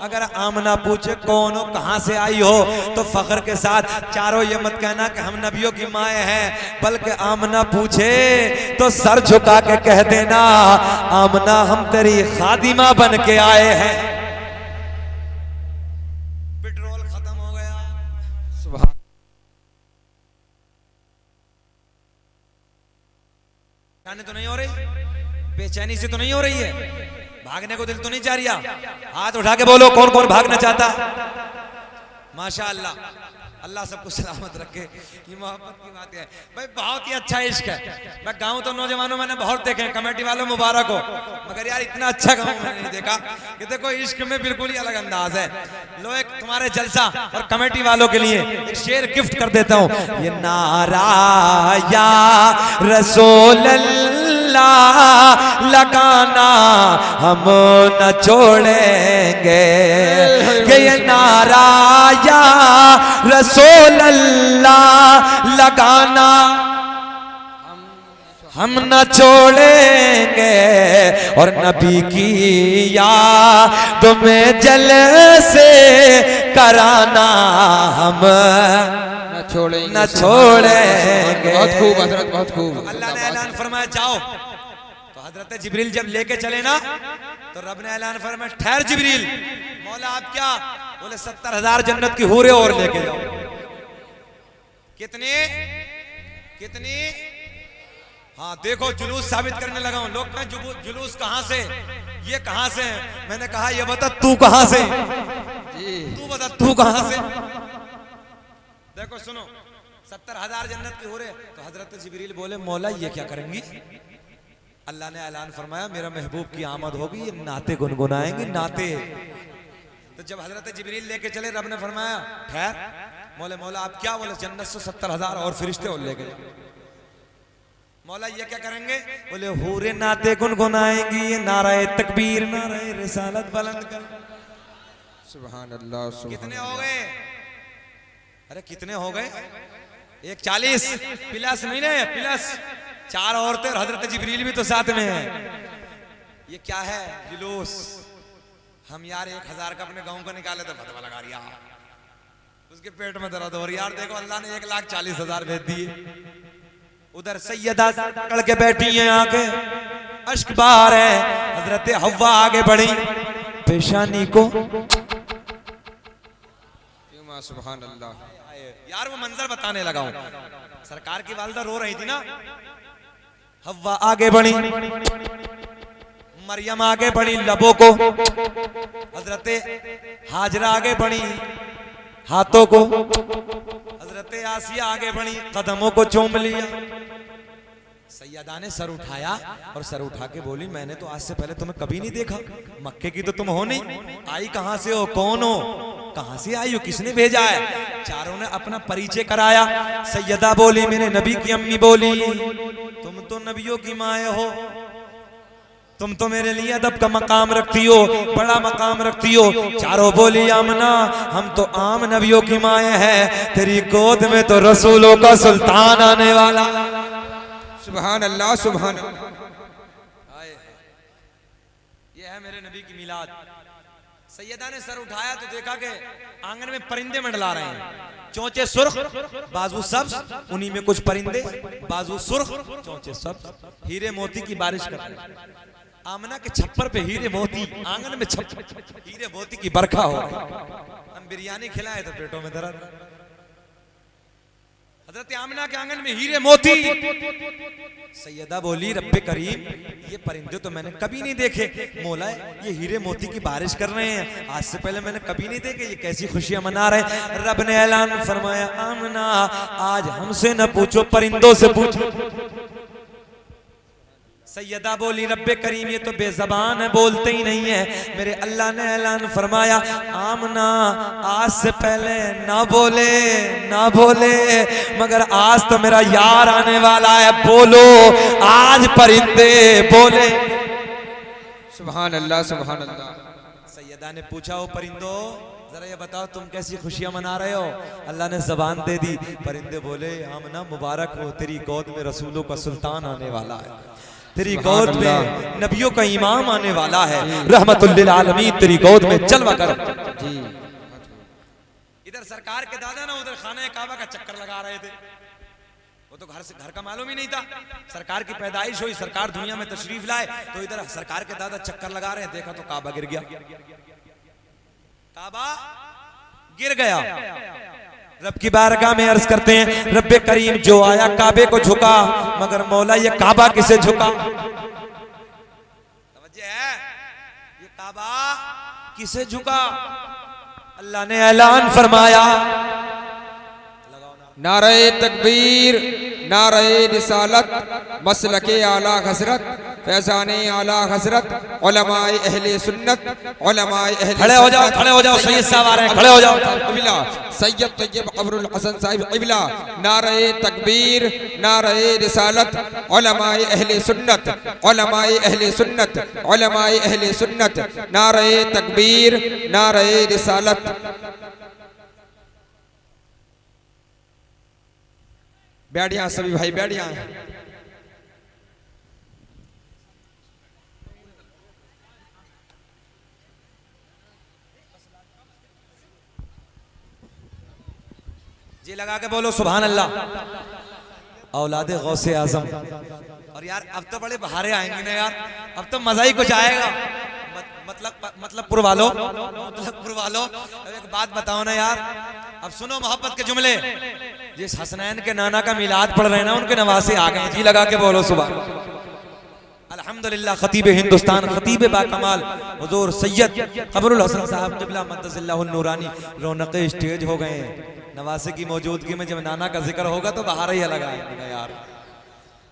अगर आमना पूछे कौन हो, कहां से आई हो, तो फख्र के साथ चारों ये मत कहना कि हम नबियों की माएँ हैं, बल्कि आमना पूछे तो सर झुका के कह देना आमना हम तेरी खादिमा बन के आए हैं। पेट्रोल खत्म हो गया, सुभान। जाने तो नहीं हो रही, बेचैनी से तो नहीं हो रही है, भागने को दिल तो नहीं चाह रहा, हाथ उठा के बोलो कौन कौन भागना चाहता। माशाअल्लाह, अल्लाह सबको सलामत रखे। ये मोहब्बत की बात है भाई, बहुत ही अच्छा इश्क है। मैं गाऊं तो नौजवानों मैंने बहुत देखे हैं, कमेटी वालों मुबारक हो, मगर यार इतना अच्छा गाऊं मैंने नहीं देखा कि देखो इश्क में बिल्कुल ही अलग अंदाज है। लो एक तुम्हारे जलसा और कमेटी वालों के लिए एक शेर गिफ्ट कर देता हूँ। ये नारा या रसूल अल्लाह लगाना हम न छोड़ेंगे, कि ये नारा या रसूल अल्लाह लगाना हम न छोड़ेंगे, और नबी की याद में जलसे कराना हम न छोड़ेंगे, न छोड़ेंगे। बहुत खूब हजरत, बहुत खूब। अल्लाह ने ऐलान फरमाया जाओ, तो हजरत जिब्रील जब लेके चले ना, तो रब ने ऐलान फरमाया ठहर जिब्रील, मौला आप क्या, बोले 70,000 जन्नत की हूरें और लेके जाओ। कितने कितनी? हाँ देखो जुलूस साबित करने लगा हूं। लोग कहें जुलूस कहां से, ये कहां से है? मैंने कहा ये बता तू कहां से, तू बता तू कहां से। देखो सुनो, 70,000 जन्नत की हूरें, तो हजरत जिब्रील बोले मौला ये क्या करेंगी? अल्लाह ने ऐलान फरमाया मेरा महबूब की आमद होगी, ये नाते गुनगुनाएंगे नाते। तो जब हजरत जिब्रील लेके चले, रब ने फरमाया ठहर, बोले मौला आप क्या, बोले जन्नत से 70,000 और फरिश्ते और लेके जाओ। मौला ये क्या करेंगे? बोले हूरे नाते गुनगुनाएंगी, ये नाराए तकबीर नाराए रिसालत बुलंद कर। सुभान अल्लाह, सुभान। कितने हो गए? अरे कितने हो गए? 140 प्लस नहीं ना, प्लस 4 औरतें और हजरत जिब्रील भी तो साथ में है। ये क्या है? जुलूस। हम यार 1,000 का अपने गांव का निकाले तो फतवा लगा रिया, उसके पेट में दर्द हो रही। यार देखो अल्लाह ने 1,40,000 भेज दिए। उधर सैयदा कड़ के बैठी है, आके अश्क बार है। हजरत हव्वा आगे बढ़ी, पेशानी को सुभान अल्लाह। यार वो मंजर बताने लगा हूं। सरकार की वालिदा रो रही थी ना, हव्वा आगे बढ़ी, मरियम आगे बढ़ी लबों को, हजरत हाजरा आगे बढ़ी हाथों को, हजरत आसिया आगे बढ़ी कदमों को चूम लिया। सैयदा ने सर उठाया और सर उठा के बोली मैंने तो आज से पहले तुम्हें कभी नहीं देखा, मक्के की तो तुम हो नहीं, आई कहां से हो, कौन हो, कहां से आई हो, किसने भेजा है? चारों ने अपना परिचय कराया। सैयदा बोली मेरे नबी की अम्मी बोली तुम तो नबियों की माए हो, तुम तो मेरे लिए अदब का मकाम रखती हो, बड़ा मकाम रखती हो। चारों बोली आमना हम तो आम नबियों की माए हैं, तेरी गोद में तो रसूलों का सुल्तान आने वाला। सुभान अल्लाह, सुभान। ये है मेरे नबी की मिलाद। सैयदा ने सर उठाया तो देखा कि आंगन में परिंदे मंडला रहे हैं, चोंचे सुर्ख बाजू सब्ज, उन्हीं में कुछ परिंदे बाजू सुर्ख चोंचे सब्ज, हीरे मोती की बारिश कर रहे हैं। आमना के छप्पर पे हीरे मोती, आंगन में हीरे मोती की बरखा हो रही। हम बिरयानी खिलाए तो पेटों में दर्द। हजरत आमिना के आंगन में हीरे मोती। सैयदा बोली रब्बे करीम ये परिंदे तो मैंने कभी नहीं देखे, मौला ये हीरे मोती की बारिश कर रहे हैं, आज से पहले मैंने कभी नहीं देखे, ये कैसी खुशियां मना रहे हैं। रब ने ऐलान फरमाया आमिना आज हमसे न पूछो परिंदों से पूछो। सैयदा बोली रब्बे करीम ये तो बेज़बान है, बोलते ही नहीं है। मेरे अल्लाह ने ऐलान फरमाया आमना आज से पहले ना बोले मगर आज तो मेरा यार आने वाला है, बोलो आज परिंदे बोले। सुभान अल्लाह सुभान अल्लाह। सैयदा ने पूछा ओ परिंदो जरा ये बताओ तुम कैसी खुशियां मना रहे हो। अल्लाह ने जबान दे दी, परिंदे बोले आमना मुबारक हो, तेरी गोद में रसूलों का सुल्तान आने वाला है, तेरी गोद में नबियों का इमाम आने वाला है, रहमतुल लिल आलमीन तेरी गोद में जलवा कर। जी इधर सरकार के दादा ना उधर खाने काबा का चक्कर लगा रहे थे, वो तो घर का मालूम ही नहीं था। सरकार की पैदाइश हुई, सरकार दुनिया में तशरीफ लाए तो इधर सरकार के दादा चक्कर लगा रहे हैं, देखा तो काबा गिर गया, काबा गिर गया। रब की बारगाह में अर्ज करते हैं रब्बे करीम जो आया काबे को झुका, मगर मौला ये काबा किसे झुका? तवज्जो है, ये काबा किसे झुका? अल्लाह ने ऐलान फरमाया नारे तकबीर नारे रिसालत मसलके आला हजरत फैजाने आला हजरत उलमाए अहले सुन्नत उलमाए अहले खड़े हो जाओ सैयद साहब आ रहे हैं, खड़े हो जाओ। क़िबला सैयद तैयब अबरुल हसन साहिब क़िबला नारे तकबीर नारे रिसालत उलमाए अहले सुन्नत उलमाए अहले सुन्नत उलमाए अहले सुन्नत नारे तकबीर नारे रिसालत। बैठिया सभी भाई बैठिया। जी लगा के बोलो सुभान अल्लाह। औलादे गौसे आजम। और यार अब तो बड़े बहारे आएंगे ना यार, अब तो मजा ही कुछ आएगा। मतलबपुर वालों एक बात बताओ ना यार, अब सुनो मोहब्बत के जुमले। जिस हसनैन के नाना का मिलाद पढ़ रहे हैं ना उनके नवासे आ गए, जी लगा के बोलो सुभान अल्हम्दुलिल्लाह। खतीब हिंदुस्तान खतीब बाकमाल हुजूर सैयद कमरुल हसन साहब क़िबला मद्दसिल्लाहुन नूरानी रौनक़े स्टेज हो गए हैं। नवासे की मौजूदगी में जब नाना का जिक्र होगा तो बाहर ही अलग आएगा यार।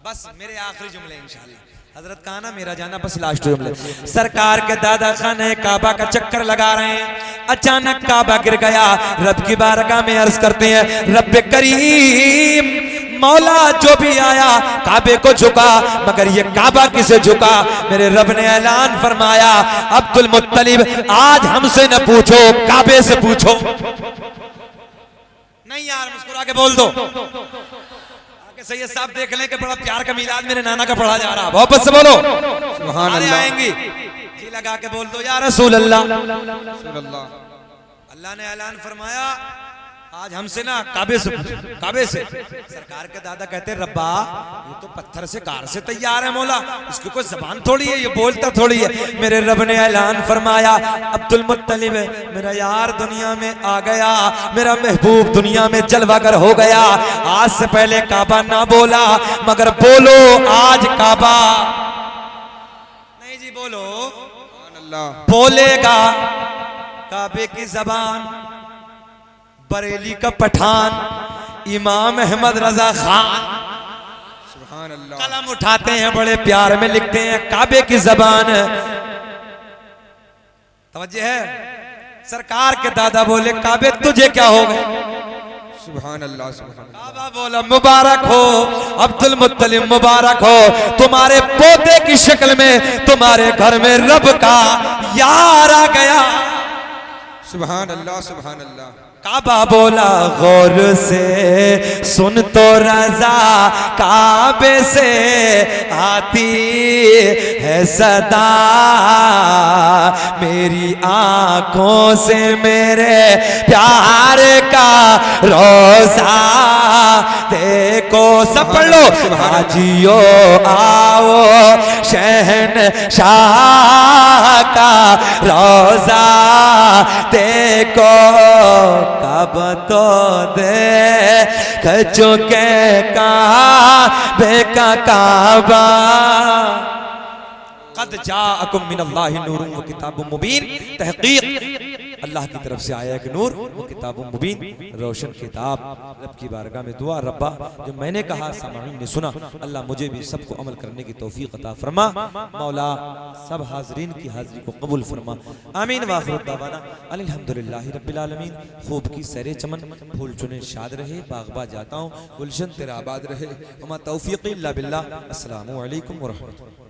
बस मेरे आखिरी जुमले इंशाअल्लाह, हजरत का ना मेरा जाना बस लास्ट जुमले। सरकार के दादा खाने काबा का चक्कर लगा रहे हैं, अचानक काबा गिर गया। रब की बारगाह में अर्ज करते हैं रब्बे करीम मौला जो भी आया काबे को झुका, मगर ये काबा किसे झुका? मेरे रब ने ऐलान फरमाया अब्दुल मुत्तलिब आज हमसे न पूछो काबे से पूछो। नहीं यार मुस्कुरा के बोल दो, आगे सैयद साहब देख लें कि बड़ा प्यार का मिलाद मेरे नाना का पढ़ा जा रहा। वापस से बोलो सुभान अल्लाह। आएंगी जी लगा के बोल दो या रसूल अल्लाह। अल्लाह ने ऐलान फरमाया आज हमसे ना काबे से। सरकार के दादा कहते रब्बा ये तो पत्थर से कार से तैयार है मौला, इसकी कोई जबान थोड़ी है, ये बोलता थोड़ी है। मेरे रब ने ऐलान फरमाया अब्दुल मुत्तलिब मेरा यार दुनिया में आ गया, मेरा महबूब दुनिया में जलवागर हो गया। आज से पहले काबा ना बोला, मगर बोलो आज काबा। नहीं जी बोलो बोलेगा काबे की जबान। बरेली का पठान इमाम अहमद रजा खान सुभान अल्लाह कलम उठाते हैं, बड़े प्यार में लिखते हैं काबे की जबान। तवज्जो है, सरकार के दादा बोले काबे तुझे क्या हो गए? सुभान अल्लाह सुभान अल्लाह। काबा बोला मुबारक हो अब्दुल मुत्तलिब, मुबारक हो तुम्हारे पोते की शक्ल में तुम्हारे घर में रब का यार आ गया। सुभान अल्लाह सुभान अल्लाह। काबा बोला गौर से सुन तो रजा काबे से आती है सदा, मेरी आंखों से मेरे प्यार का रोजा देखो। सब पढ़ लो हाजियो आओ शहनशाह का रोजा देखो। कब तो देख चुके काबे का काबा कद जाअकुम मिनल्लाहि नूरुन व किताबुम मुबीन। तहकीक अल्लाह की तरफ से आया एक नूर वो किताबुम मुबीन, रोशन किताब। रब की बारगाह में दुआ, रब्बा जो मैंने कहा सामईन ने सुना, अल्लाह मुझे भी सबको अमल करने की तौफीक अता फरमा। मौला सब हाजरीन की हाजिरी को कबूल फरमा। आमीन व आखिर दावाना अल्हम्दुलिल्लाहि रब्बिल आलमीन। खूब की सैरे चमन, फूल चुने शाद रहे, बागबा जाता हूँ, गुलशन तेरा आबाद रहे। हमा तौफीक इल्ला बिल्लाह। अस्सलामु अलैकुम व रहमतुल्लाह।